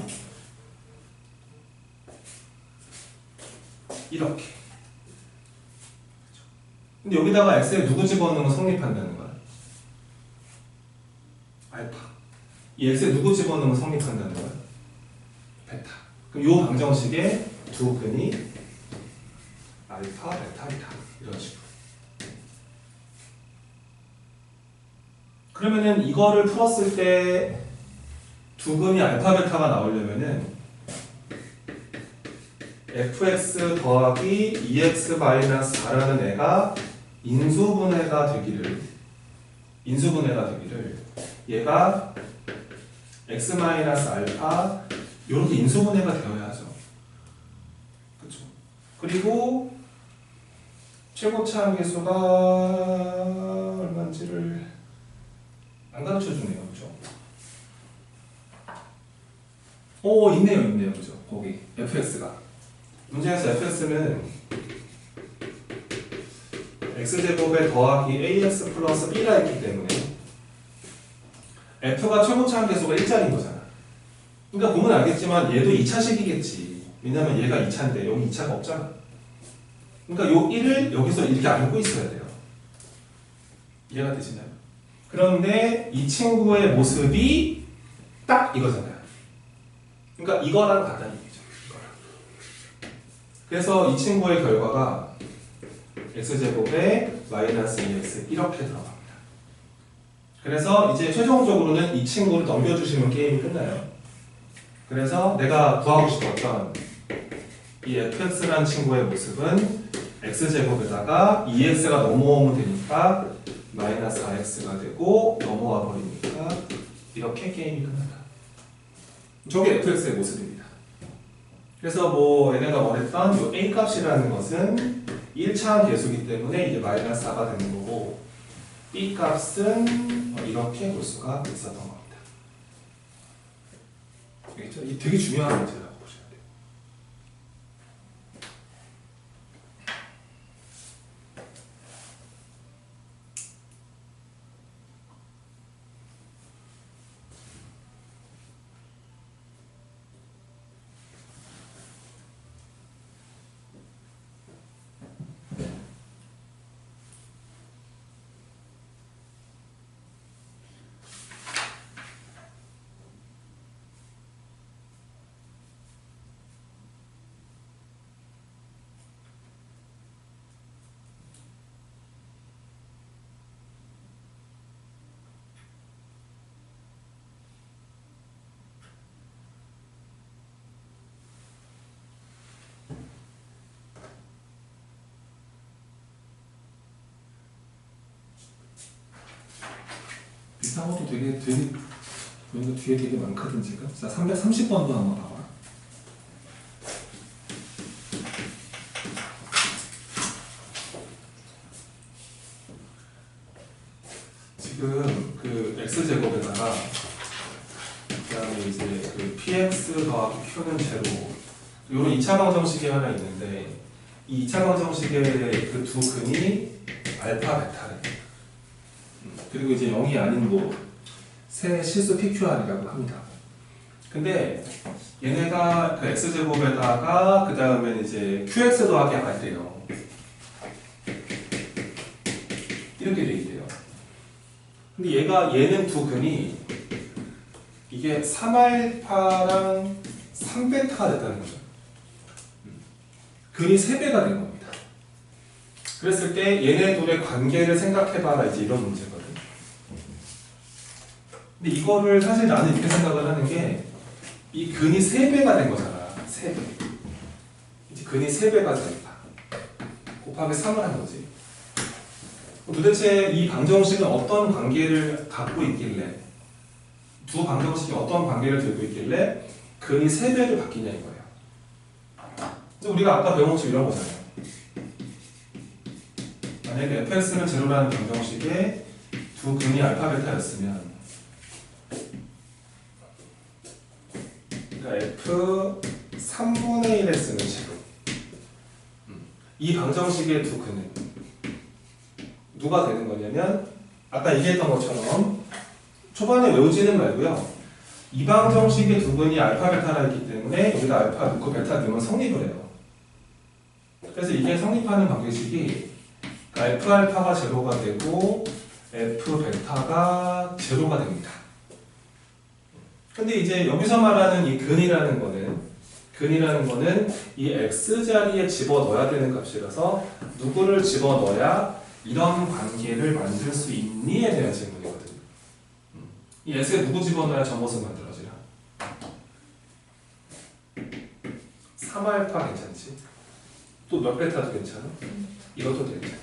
이렇게. 근데 여기다가 x에 누구 집어넣으면 성립한다는 거야? 알파. 이 x에 누구 집어넣으면 성립한다는 거야? 베타. 그럼 이 방정식의 두 근이 알파, 베타이다. 이런 식으로. 그러면은 이거를 풀었을 때 두 근이 알파, 베타가 나오려면은 fx 더하기 2x 마이너스 4라는 애가 인수분해가 되기를 얘가 x 마이너스 알파 이렇게 인수분해가 되어야죠. 그렇죠? 그리고 최고차항 계수가 얼마인지를 안 가르쳐 주네요. 그렇죠? 오, 있네요. 그죠? 거기 fx가 문제에서 fx는 x제곱에 더하기 ax 플러스 b가 있기 때문에 f가 최고차항 계수가 1짜리인 거잖아. 그러니까 보면 알겠지만 얘도 2차식이겠지. 왜냐면 얘가 2차인데 여기 2차가 없잖아. 그러니까 요 1을 여기서 이렇게 안고 있어야 돼요. 이해가 되시나요? 그런데 이 친구의 모습이 딱 이거잖아요. 그러니까 이거랑 같다는 얘기죠. 이거랑. 그래서 이 친구의 결과가 x제곱에 마이너스 2x 이렇게 들어갑니다. 그래서 이제 최종적으로는 이 친구를 넘겨주시면 게임이 끝나요. 그래서 내가 구하고 싶었던 이 fx라는 친구의 모습은 x제곱에다가 2x가 넘어오면 되니까 마이너스 4x가 되고 넘어와 버리니까 이렇게 게임이 끝난다. 저게 fx의 모습입니다. 그래서 뭐 얘네가 말했던 이 a 값이라는 것은 1차항 계수기 때문에 이제 마이너스 4가 되는 거고 b 값은 이렇게 볼 수가 있었던 겁니다. 알겠죠? 이 되게 중요한 문제라고 보셔야 돼요. 비슷한 것도 되게 보니까 뒤에 되게 많거든 지금. 자, 330번도 한번 봐봐. 지금 그 x제곱에다가 그다음에 이제 그 px 더하기 q는 제로 요런 2차 방정식이 하나 있는데 이 2차 방정식의 그 두 근이 알파 베타래. 그리고 이제 0이 아닌 뭐 새 실수 PQR이라고 합니다. 근데 얘네가 그 x제곱에다가 그 다음에 이제 qx 더하기 안 돼요. 이렇게 돼 있대요. 근데 얘는 두 근이 이게 3알파랑 3베타가 됐다는 거죠. 근이 3배가 된 겁니다. 그랬을 때 얘네 둘의 관계를 생각해봐라 이제 이런 문제거든. 근데 이거를 사실 나는 이렇게 생각을 하는 게 이 근이 3배가 된 거잖아. 3배. 이제 근이 3배가 됐다. 곱하기 3을 한 거지. 도대체 이 방정식은 어떤 관계를 갖고 있길래 두 방정식이 어떤 관계를 들고 있길래 근이 3배로 바뀌냐 이거예요. 그래서 우리가 아까 배운 것처럼 이런 거잖아요. 만약에 fx는 제로라는 방정식에 두 근이 알파 베타였으면, 그러니까 f 3분의 1에 쓰는 제로, 이 방정식의 두 근은 누가 되는 거냐면, 아까 얘기했던 것처럼 초반에 외우지는 말고요, 이 방정식의 두 근이 알파 베타라 했기 때문에 여기다 알파 넣고 베타 넣으면 성립을 해요. 그래서 이게 성립하는 방정식이 f 알파가 제로가 되고 f 베타가 제로가 됩니다. 근데 이제 여기서 말하는 이 근이라는 거는 이 x 자리에 집어 넣어야 되는 값이라서 누구를 집어 넣어야 이런 관계를 만들 수 있니에 대한 질문이거든요. 이 S에 누구 집어넣어야 저 모습 만들어지나? 3알파 괜찮지? 또 몇 베타도 괜찮아? 이것도 괜찮지?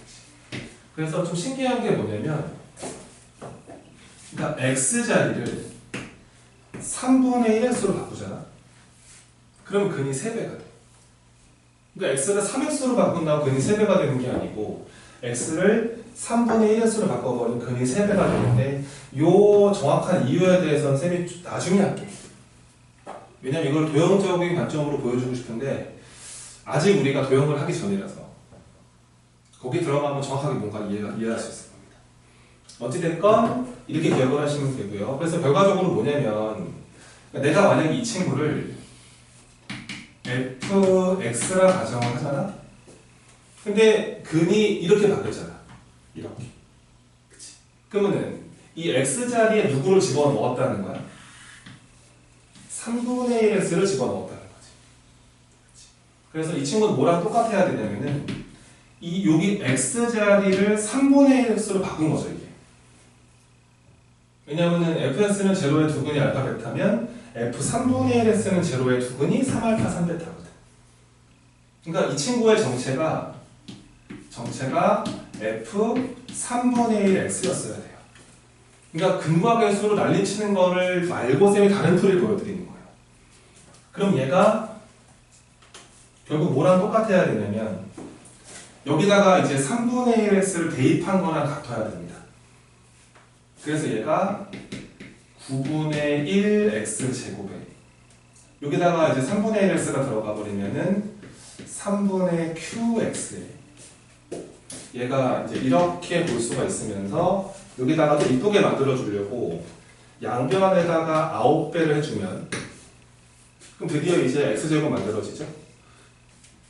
그래서 좀 신기한 게 뭐냐면, 그러니까 X 자리를 3분의 1x로 바꾸잖아? 그러면 근이 3배가 돼. 그러니까 X를 3x로 바꾼다고 근이 3배가 되는 게 아니고, X를 3분의 1x로 바꿔버리면 근이 3배가 되는데, 요 정확한 이유에 대해서는 쌤이 나중에 할게. 왜냐면 이걸 도형적인 관점으로 보여주고 싶은데 아직 우리가 도형을 하기 전이라서 거기 들어가면 정확하게 뭔가 이해할 수 있을 겁니다. 어찌됐건 이렇게 기억을 하시면 되고요. 그래서 결과적으로 뭐냐면, 내가 만약에 이 친구를 fx라 가정을 하잖아? 근데 근이 이렇게 바뀌었잖아. 이렇게. 그치? 그러면은 이 x 자리에 누구를 집어넣었다는 거야? 3분의 1x를 집어넣었다는 거지. 그치? 그래서 이 친구는 뭐랑 똑같아야 되냐면은 여기 x 자리를 3분의 1x로 바꾼 거죠, 이게. 왜냐면은 fx는 제로의 두 근이 알파 베타면 f 3분의 1x는 제로의 두 근이 3알파 3베타거든. 그러니까 이 친구의 정체가 f 3분의 1x였어야 돼요. 그러니까 근과 계수로 난리치는 거를 말고 쌤이 다른 풀이를 보여드리는 거예요. 그럼 얘가 결국 뭐랑 똑같아야 되냐면, 여기다가 이제 3분의 1x를 대입한 거랑 같아야 됩니다. 그래서 얘가 9분의 1x 제곱에 여기다가 이제 3분의 1x가 들어가 버리면은 3분의 qx에 얘가 이제 이렇게 볼 수가 있으면서 여기다가 좀 이쁘게 만들어 주려고 양변에다가 9배를 해주면, 그럼 드디어 이제 x제곱 만들어지죠?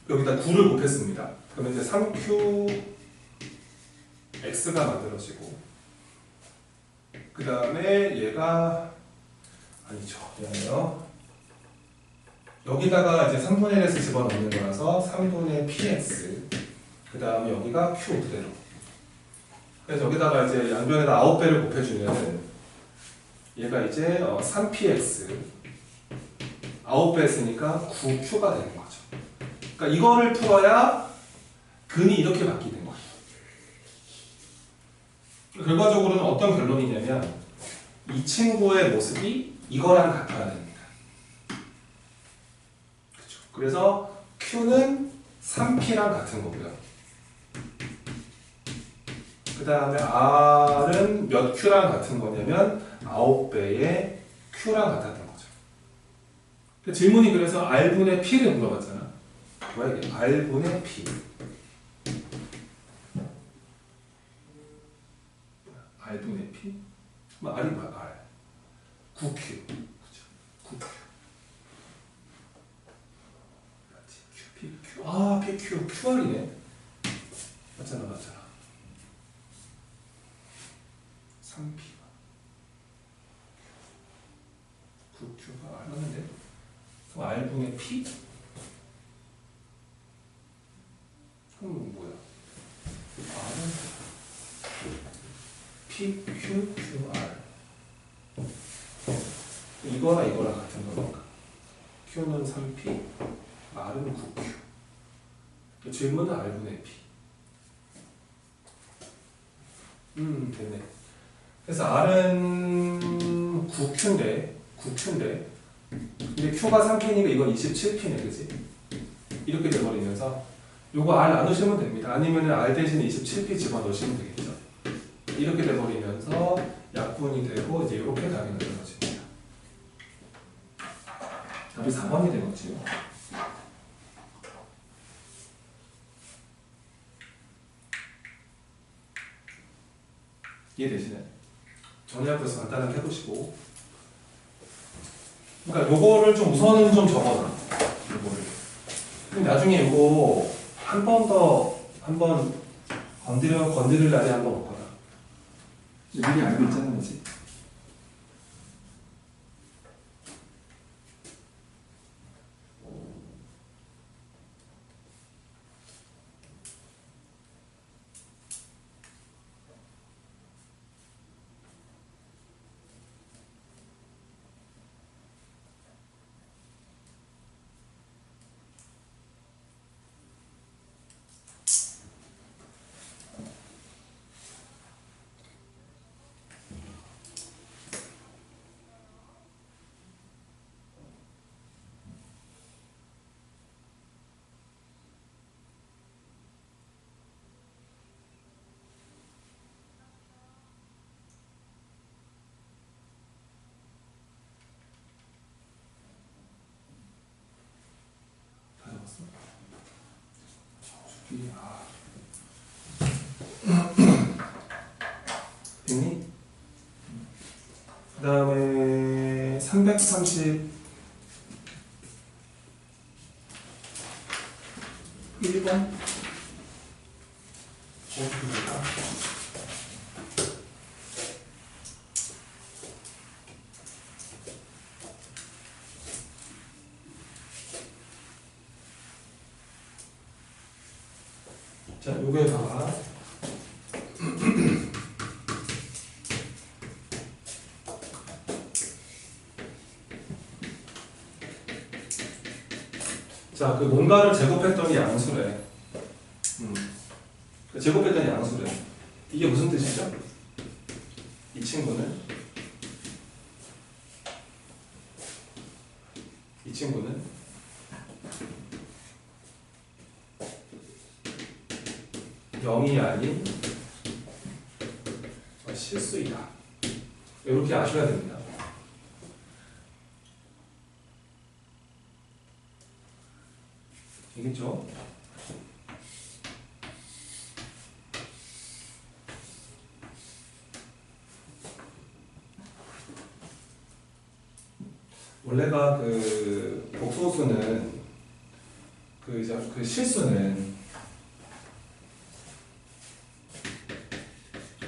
여기다 9를 곱했습니다. 그러면 이제 3qx가 만들어지고, 그 다음에 얘가 아니죠. 얘는요. 여기다가 이제 3분의 1x 집어넣는 거라서 3분의 px, 그 다음에 여기가 q 그대로. 그래서 여기다가 이제 양변에다 9배를 곱해주면 얘가 이제 3px 9배 했으니까 9q가 되는 거죠. 그러니까 이거를 풀어야 근이 이렇게 바뀌는 거예요. 결과적으로는 어떤 결론이냐면, 이 친구의 모습이 이거랑 같아야 됩니다. 그렇죠. 그래서 q는 3p랑 같은 거고요. 그 다음에 r은 몇 q랑 같은 거냐면 9배의 q랑 같았던 거죠. 질문이 그래서 r분의 p를 물어봤잖아. 뭐야 이게? r분의 p. r분의 p? r이 뭐야? r. 9q. 그죠? 9q. q, p, q. 아, p, q. qr이네. 맞잖아. 3p가 9q가 r 맞는데? 그럼 r분의 p? 그럼 뭐야? r은 p, q, q, r. 이거랑 이거랑 같은 거니까 q는 3p, r은 9q. 질문은 r분의 p. 됐네. 그래서 r은 9Q인데 근데 Q가 3P니까 이건 27P네, 그치? 이렇게 돼버리면서 요거 R 나누시면 됩니다. 아니면 R 대신에 27P 집어넣으시면 되겠죠. 이렇게 돼버리면서 약분이 되고 이제 이렇게 답이 나는 거지. 답이 4번이 되겠지요. 이해되시나요? 정리해서 간단하게 해보시고, 그러니까 요거를 좀 우선은 좀 적어놔. 요거를. 근데 나중에 요거 한 번 건드릴 날에 한 번 없거나. 미리 알고 있잖아, 그지? 다 적었어? 됐니? 그 다음에 331번 어떻게 될까? 자, 요게 봐봐. 자, 그 뭔가를 제곱했더니 양수래. 제곱했더니 양수래. 이게 무슨 뜻이죠? 이 친구는 0이 아닌 실수이다. 이렇게 아셔야 됩니다. 알겠죠? 원래가 그 복소수는 그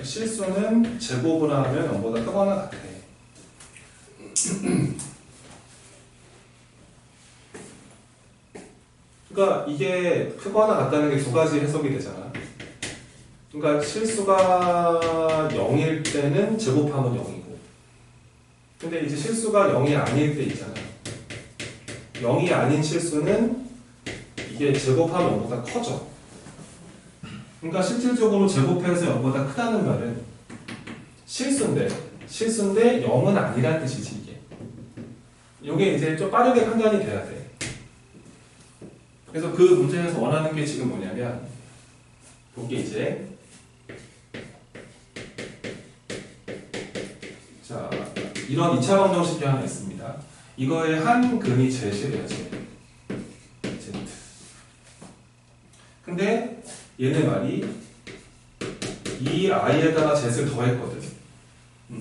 실수는 제곱을 하면 0보다 크거나 같아. 그러니까 이게 크거나 같다는 게 두 가지 해석이 되잖아. 그러니까 실수가 0일 때는 제곱하면 0이고, 근데 이제 실수가 0이 아닐 때 있잖아. 0이 아닌 실수는 이게 제곱하면 0보다 커져. 그러니까 실질적으로 제곱해서 0보다 크다는 말은 실수인데 0은 아니란 뜻이지, 이게. 이게 이제 좀 빠르게 판단이 돼야 돼. 그래서 그 문제에서 원하는 게 지금 뭐냐면, 그게 이제, 자, 이런 2차 방정식이 하나 있습니다. 이거의 한 근이 Z래요, Z. 근데 얘네 말이 이 i에다가 Z를 더했거든.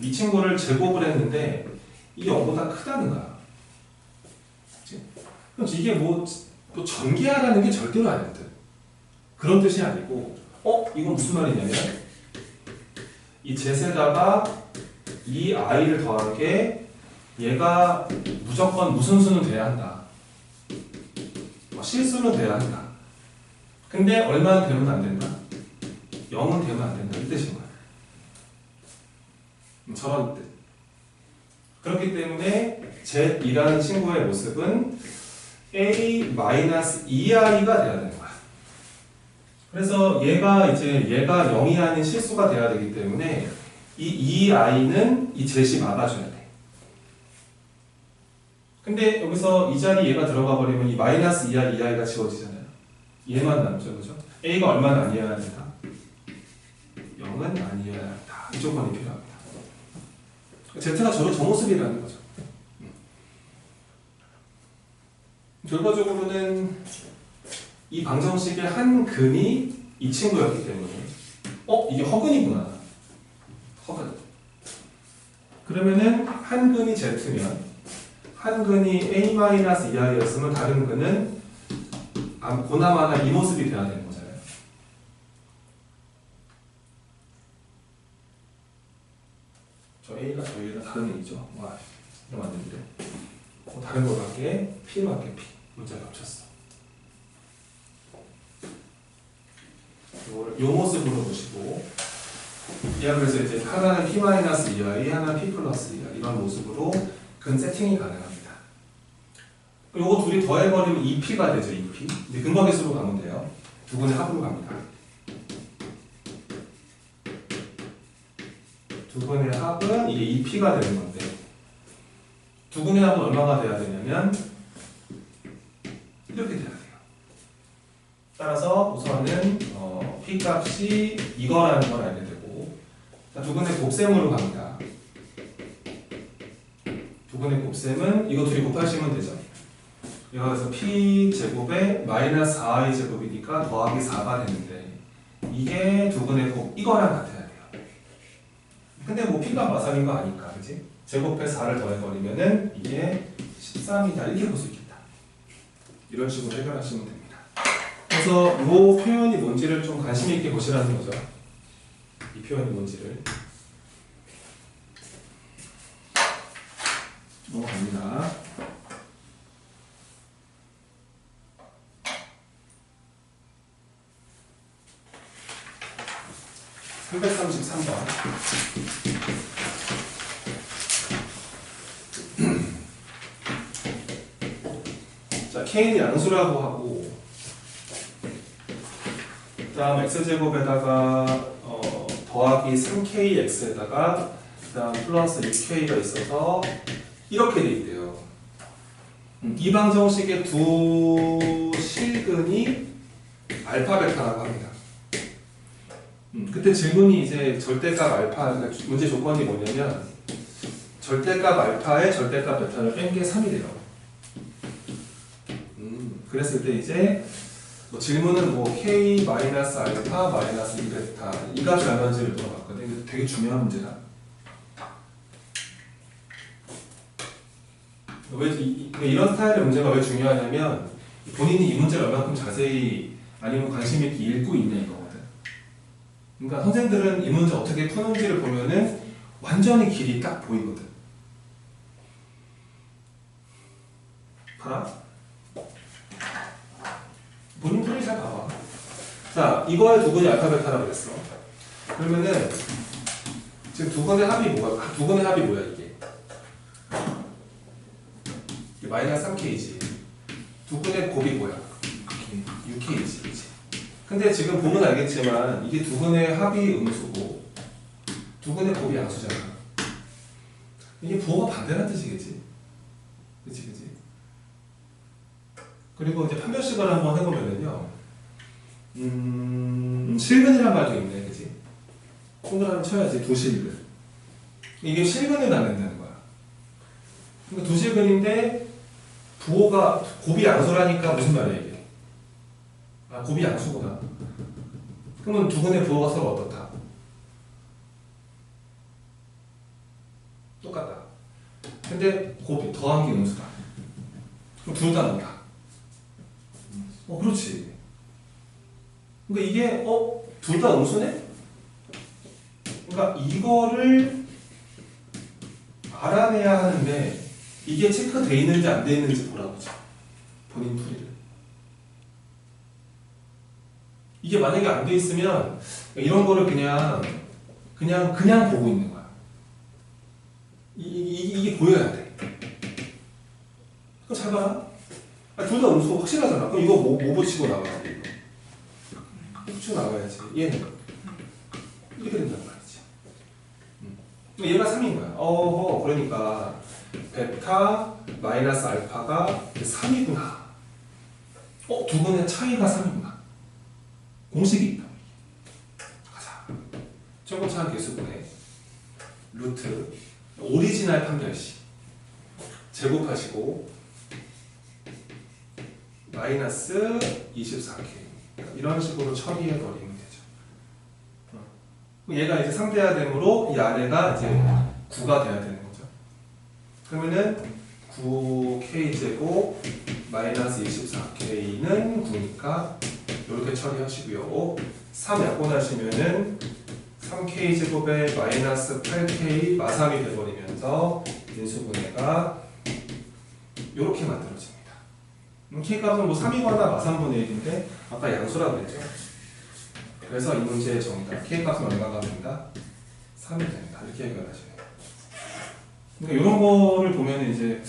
이 친구를 제곱을 했는데 이게 0보다 크다는 거야. 그치? 그럼 이게 뭐 전개하라는 게 절대로 아니거든. 그런 뜻이 아니고, 이건 무슨 말이냐면, 이 Z에다가 이 i를 더한 게 얘가 무조건 무슨 수는 돼야 한다. 실수는 돼야 한다. 근데 얼마는 되면 안 된다? 0은 되면 안 된다. 이 뜻인 거야. 저런 뜻. 그렇기 때문에 Z이라는 친구의 모습은 A-2i가 돼야 되는 거야. 그래서 얘가 0이 아닌 실수가 돼야 되기 때문에 이 2i는 이 Z이 막아줘야 돼. 근데 여기서 이 자리 얘가 들어가 버리면 이 마이너스 2i, 2i가 지워지잖아요. 얘만 남죠, 그죠? a가 얼마나 아니어야 된다? 0은 아니어야 한다. 이 조건이 필요합니다. z가 저로 저 모습이라는 거죠. 결과적으로는 이 방정식의 한 근이 이 친구였기 때문에 이게 허근이구나. 허근. 그러면은 한 근이 z면 한 근이 a-2i였으면 다른 근은 고나마나 이 모습이 돼야 되는 거잖아요. 저 a가 저희랑 다른 얘기죠. 와, 이러면 안 되는데. 다른 거 같게 p로 할게 p. 문자가 겹쳤어. 이 모습으로 보시고 얘가 그래서 이제 하나는 p-2i, 하나는 p 플러스 2i 이런 모습으로 근 세팅이 가능합니다. 요거 둘이 더해버리면 2p가 되죠. 2p. 이제 근거계수로 가면 돼요. 두 분의 합으로 갑니다. 두 분의 합은 이게 2p가 되는 건데 두 분의 합은 얼마가 돼야 되냐면 이렇게 돼야 돼요. 따라서 우선은 p 값이 이거라는 걸 알게 되고 자, 두 분의 곱셈으로 갑니다. 두 분의 곱셈은 이거 둘이 곱하시면 되죠. 그래서 p 제곱에 마이너스 4i 제곱이니까 더하기 4가 되는데 이게 두 분의 곱 이거랑 같아야 돼요. 근데 뭐 p가 마상인 거 아니까 그지? 제곱에 4를 더해버리면은 이게 13이다 이렇게 볼 수 있겠다. 이런 식으로 해결하시면 됩니다. 그래서 이 표현이 뭔지를 좀 관심 있게 보시라는 거죠. 이 표현이 뭔지를. 넘어갑니다. (333번) 자, k는 양수라고 하고 그 다음 x제곱에다가 더하기 3kx에다가 그 다음 플러스 6k가 있어서 이렇게 돼 있대요. 이 방정식의 두 실근이 알파 베타라고 합니다. 그때 질문이 이제 절대값 알파, 그러니까 문제 조건이 뭐냐면 절대값 알파에 절대값 베타를 뺀 게 3이 돼요. 그랬을 때 이제 뭐 질문은 뭐 k 마이너스 알파 마이너스 2 베타 이 값이 얼마인지를 물어봤거든요. 이거 되게 중요한 문제다. 이런 스타일의 문제가 왜 중요하냐면 본인이 이 문제를 얼마큼 자세히 아니면 관심 있게 읽고 있냐 이거거든. 그러니까 선생들은 이 문제 어떻게 푸는지를 보면은 완전히 길이 딱 보이거든. 봐라. 본인 풀이 잘 봐봐. 자, 이거의 두 분이 알파 베타라고 그랬어. 그러면은 지금 두 분의 합이 뭐야? 두 분의 합이 뭐야 이게? 마이너스 3k지. 두 분의 곱이 뭐야? 6k지. 그치? 근데 지금 보면 알겠지만 이게 두 분의 합이 음수고 두 분의 곱이 양수잖아. 이게 부호가 반대라는 뜻이겠지? 그치? 그리고 이제 판별식을 한번 해보면은요, 실근이란 말도 있네, 그치? 동그라미 쳐야지, 두 실근. 이게 실근을 나눈다는 거야. 그러니까 두 실근인데, 부호가, 곱이 양수라니까 무슨 말이야, 이게? 아, 곱이 양수구나. 그러면 두 분의 부호가 서로 어떻다? 똑같다. 근데 곱이 더한 게 음수다. 그럼 둘 다 뭐다? 그렇지. 그러니까 이게 둘 다 음수네? 그러니까 이거를 알아내야 하는데 이게 체크돼 있는지 안 돼 있는지 보라고죠. 본인 풀이를. 이게 만약에 안 돼 있으면 이런 거를 그냥 보고 있는 거야. 이게 보여야 돼. 그럼 잘 봐라. 둘 다 음수 확실하잖아. 그럼 이거 뭐 붙이고 나가야 돼? 붙이고 나가야지. 얘는 이렇게 된단 말이지. 얘가 3인 거야. 그러니까 베타 마이너스 알파가 3이구나. 두 분의 차이가 3이구나. 공식이 있다. 가자. 청구차항 개수분의 루트 오리지널 판별식 제곱하시고 마이너스 24K 이런 식으로 처리해 버리면 되죠. 얘가 이제 상대하되므로 이 아래가 이제 9가 돼야 되는 거죠. 그러면은 9K제곱 마이너스 24K는 9니까 이렇게 처리하시고요. 3 약분하시면은 3K제곱에 마이너스 8K 마삼이 돼버리면서 인수분해가 이렇게 만들어집니다. K값은 뭐 3이거나 마3분의 1인데 아까 양수라고 했죠. 그래서 이 문제의 정답 K값은 얼마가 됩니다? 3이 됩니다. 이렇게 해결하시면 돼요. 그러니까 이런 거를 보면 이제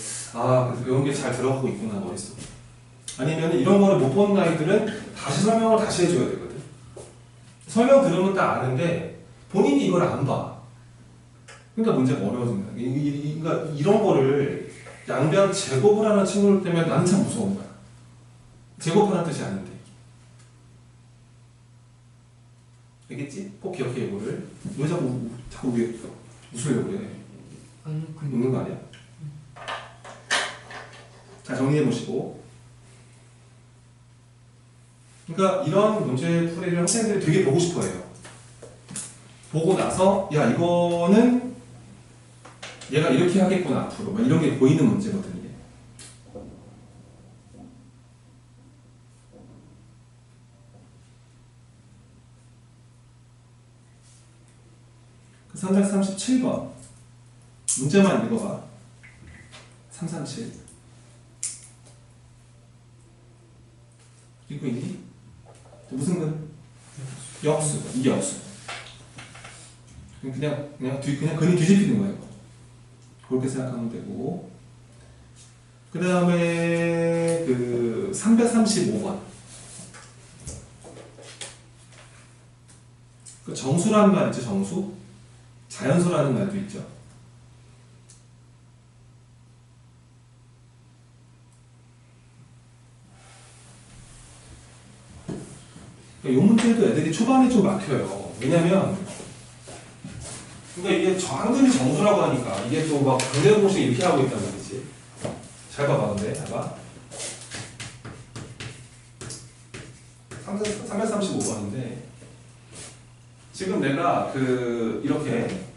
이런 게 잘 들어가고 있구나 머릿속. 아니면 이런 거를 못 보는 아이들은 다시 설명을 다시 해줘야 되거든. 설명 들으면 딱 아는데 본인이 이걸 안 봐. 그러니까 문제가 어려워진다. 그러니까 이런 거를 양변 제곱을 하는 친구들 때문에 나는 참 무서운 거야. 제곱하는 뜻이 아닌데. 알겠지? 꼭 기억해 이거를. 왜 자꾸 위에 웃으려고 그래? 아니 웃는 거 아니야? 자, 정리해 보시고. 그러니까 이런 문제 풀이를 학생들이 되게 보고 싶어 해요. 보고 나서 야 이거는 얘가 이렇게 하겠구나 앞으로 막 이런 게 보이는 문제거든요. 그 337번 문제만 읽어봐. 337 읽고 있니? 무슨 근? 역수. 이게 역수. 그냥 근이 뒤집히는 거예요. 그렇게 생각하면 되고. 그 다음에 그 335번. 그 정수라는 말 있죠, 정수? 자연수라는 말도 있죠. 이 문제도 애들이 초반에 좀 막혀요. 왜냐면 그러니까 이게 저항근이 정수라고 하니까 이게 또 막 강제로 공식 이렇게 하고 있단 말이지. 잘 봐봐 근데 봐봐. 335번인데 지금 내가 이렇게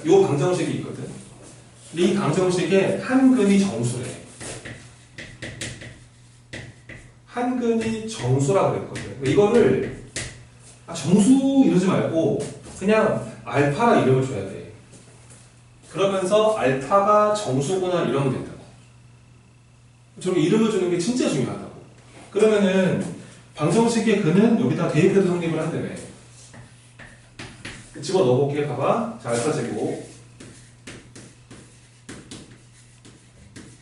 요 방정식이 있거든. 이 방정식에 한 근이 정수래. 한 근이 정수라고 그랬거든. 이거를 정수 이러지 말고 그냥 알파라 이름을 줘야 돼. 그러면서 알파가 정수구나 이러면 된다고. 저렇게 이름을 주는 게 진짜 중요하다고. 그러면은 방정식의 근은 여기다 대입해도 성립을 한다며. 집어 넣어볼게. 봐봐. 자, 알파 제곱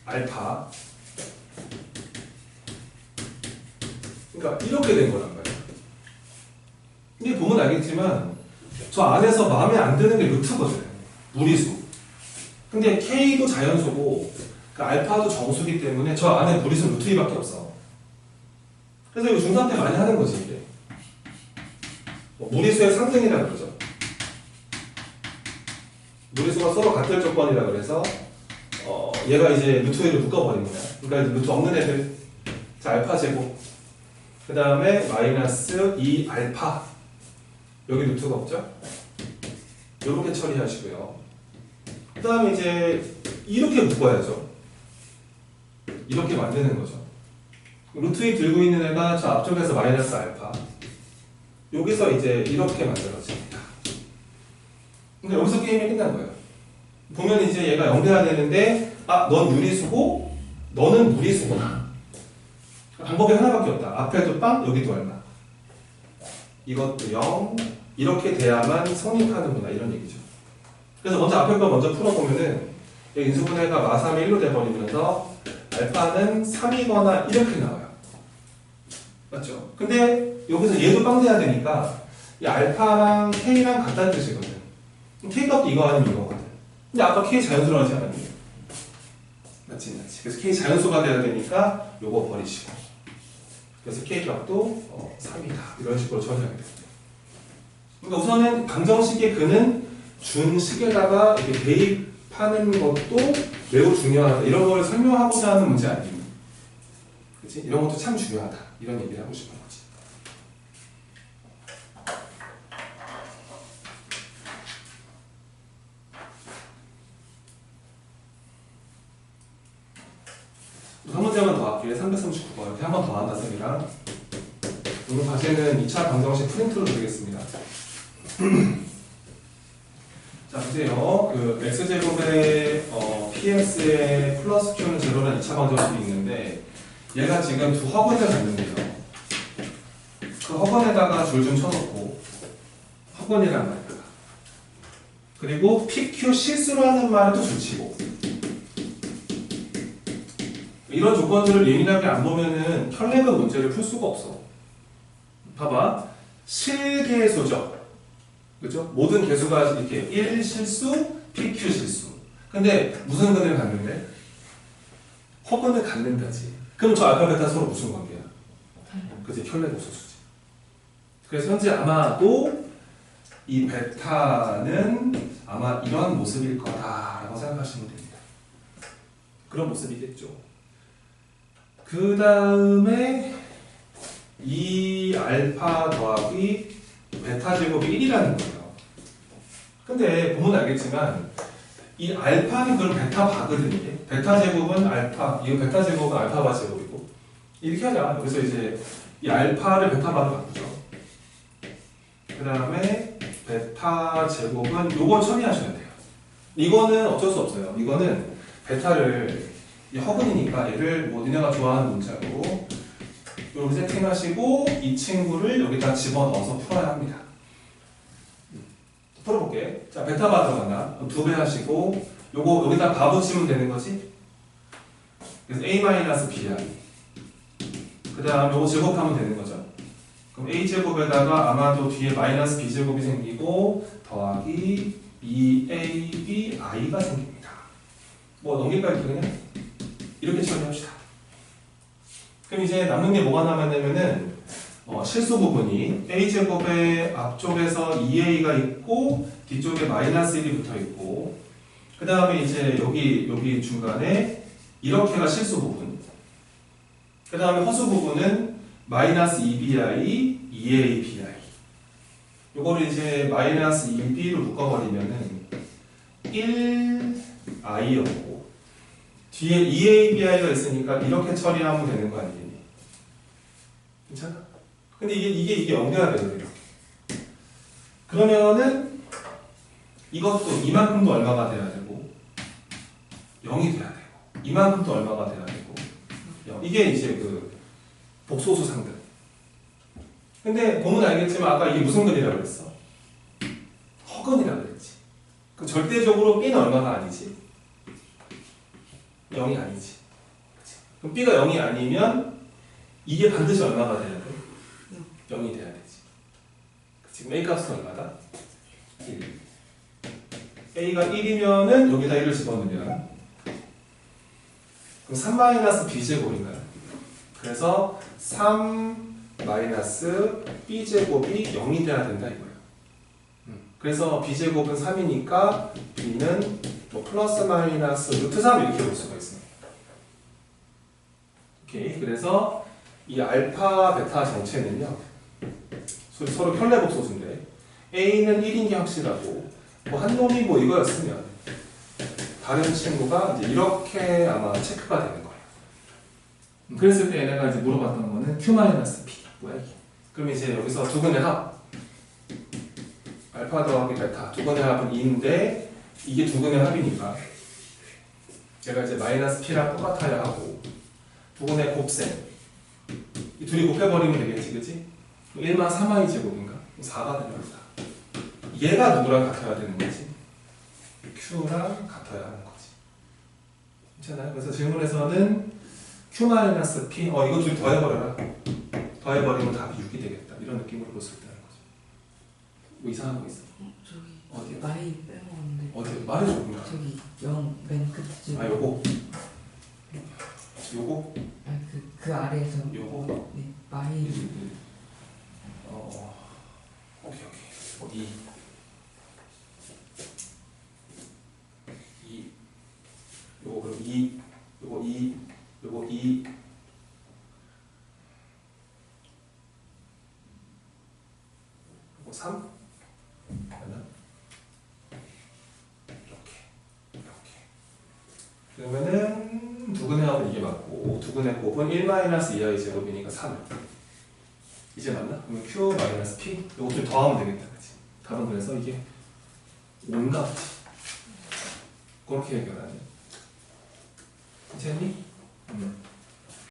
알파. 그러니까 이렇게 된 거란 말이야. 근데 보면 알겠지만 저 안에서 마음에 안 드는 게 루트거든. 무리수. 근데 K도 자연수고 그러니까 알파도 정수기 때문에 저 안에 무리수 루트 2밖에 없어. 그래서 이거 중3 때 많이 하는 거지 이게. 무리수의 상등이라 그러죠. 무리수가 서로 같을 조건이라 그래서 얘가 이제 루트 2를 묶어버린 거야. 그러니까 루트 없는 애들. 자, 알파 제곱. 그 다음에 마이너스 2 알파. 여기 루트가 없죠? 이렇게 처리하시고요. 그 다음에 이제 이렇게 묶어야죠. 이렇게 만드는 거죠. 루트 2 들고 있는 애가 저 앞쪽에서 마이너스 알파. 여기서 이제 이렇게 만들어집니다. 근데 여기서 게임이 끝난 거예요. 보면 이제 얘가 연결해야 되는데 넌 유리수고 너는 무리수구나. 방법이 하나밖에 없다. 앞에도 빵, 여기도 얼마. 이것도 0. 이렇게 돼야만 성립하는구나 이런 얘기죠. 그래서 먼저 앞에 거 먼저 풀어보면은 인수분해가 마3이 1로 돼버리면서 알파는 3이거나 이렇게 나와요. 맞죠? 근데 여기서 얘도 빵 돼야 되니까 이 알파랑 K랑 같다는 뜻이거든. K 값도 이거 아니면 이거거든. 근데 아까 K 자연수로 하지 않았니? 맞지? 그래서 K 자연수가 돼야 되니까 요거 버리시고. 그래서 K 값도 3이다. 이런 식으로 처리하게 됩니다. 그러니까 우선은 방정식의 근은 준 식에다가 이렇게 대입하는 것도 매우 중요하다. 이런 걸 설명하고자 하는 문제 아니에요. 그치? 이런 것도 참 중요하다. 이런 얘기를 하고 싶은 거지. 한 문제만 더 할게요. 339번. 이렇게 한 번 더 한다, 쌤이랑. 오늘 과제는 2차 방정식 프린트로 드리겠습니다. 자, 보세요. 그 x제곱의 px의 플러스 q는 제로라는 2차 방정식이 있는데 얘가 지금 두 허근을 갖는데요. 그 허근에다가 줄 좀 쳐놓고 허근이란 말이야. 그리고 pq 실수로 하는 말도 줄치고 이런 조건들을 예민하게 안 보면은 혈렉의 문제를 풀 수가 없어. 봐봐. 실계수죠. 그죠? 모든 개수가 이렇게 1 실수, PQ 실수. 근데 무슨 근을 갖는데? 허근을 갖는다지. 그럼 저 알파, 베타 서로 무슨 관계야? 그치? 혈렉 소수지. 그래서 현재 아마도 이 베타는 아마 이런 모습일 거다라고 생각하시면 됩니다. 그런 모습이겠죠. 그 다음에 이 알파 더하기 베타 제곱이 1이라는 거예요. 근데 보면 알겠지만 이 알파는 그럼 베타 바거든요. 베타 제곱은 알파, 이거 베타 제곱은 알파 바 제곱이고 이렇게 하자. 그래서 이제 이 알파를 베타 바로 바꾸죠. 그 다음에 베타 제곱은 요거 처리하셔야 돼요. 이거는 어쩔 수 없어요. 이거는 베타를 이 허근이니까 얘를 뭐 니네가 좋아하는 문자로 이렇게 세팅하시고 이 친구를 여기다 집어넣어서 풀어야 합니다. 풀어볼게. 자, 베타 바 들어간다. 2배 하시고 요거 여기다 바 붙이면 되는 거지. 그래서 a-br 그 다음 요거 제곱하면 되는 거죠. 그럼 a제곱에다가 아마도 뒤에 마이너스 b제곱이 생기고 더하기 2abi가 생깁니다. 뭐 넘길까요? 그냥 이렇게 처리합시다. 그럼 이제 남는 게 뭐가 남았냐면은 실수 부분이 a제곱의 앞쪽에서 2a가 있고 뒤쪽에 마이너스 1이 붙어 있고 그 다음에 이제 여기 중간에 이렇게가 실수 부분 그 다음에 허수 부분은 마이너스 2bi, 2abi 요거를 이제 마이너스 2b로 묶어버리면은 1i였고 뒤에 2abi가 있으니까 이렇게 처리하면 되는 거 아니겠니? 괜찮아? 근데 이게 연결이 돼요. 이렇게. 그러면은 이것도 이만큼도 얼마가 돼야 되고 0이 돼야 되고 이만큼도 얼마가 돼야 되고 0. 이게 이제 그 복소수 상등. 근데 보면 알겠지만 아까 이게 무슨 근이라고 그랬어? 허근이라고 그랬지. 그럼 절대적으로 b는 얼마가 아니지? 0이 아니지. 그치? 그럼 b가 0이 아니면 이게 반드시 얼마가 돼야 돼? 0이 돼야 되지. 지금 a 값은 얼마다? 1. a가 1이면은 여기다 1을 집어넣으면 그럼 3-b제곱인가요? 그래서 3-b제곱이 0이 돼야 된다 이거예요. 그래서 b제곱은 3이니까 b는 뭐 플러스 마이너스 루트 3 이렇게 볼 수가 있습니다. 오케이. 그래서 이 알파 베타 정체는요 서로 혈내복 소수인데 a는 1인 게 확실하고 뭐 한 놈이 뭐 이거였으면 다른 친구가 이제 이렇게 아마 체크가 되는 거예요. 그랬을 때 얘네가 이제 물어봤던 거는 q-p 뭐야 이게? 그럼 이제 여기서 두 근의 합 알파 더하기 베타 두 근의 합은 2인데 이게 두 근의 합이니까 얘가 이제 마이너스 p랑 똑같아야 하고 두 근의 곱셈 이 둘이 곱해버리면 되겠지, 그치? 1만 3i 제곱인가? 4가 됩니다. 얘가 누구랑 같아야 되는 거지? q랑 같아야 하는 거지. 괜찮아요? 그래서 질문에서는 q-p 이거 둘이 더해버려라. 더해버리면 답이 6이 되겠다. 이런 느낌으로 볼 수 있다는 거죠. 뭐 이상한 거 있어? 저기 어디야? 마이 빼먹었는데 어디 말해줘 그러면. 저기 0 맨 끝쯤 아 요거 요거 아니 그 아래에서 요거 네 마이 오케이 오케이 2 요거 그럼 2 요거 2 요거 2 요거 3 맞나? 이렇게 그러면은 두근해하고 이게 맞고 두근해 곱은 1-2의 제곱이니까 3 이제 맞나? 그러면 Q-P 요거 좀 더하면 되겠다 그치? 답은 그래서 이게 5인가 보지 그렇게 해결하네 괜찮니?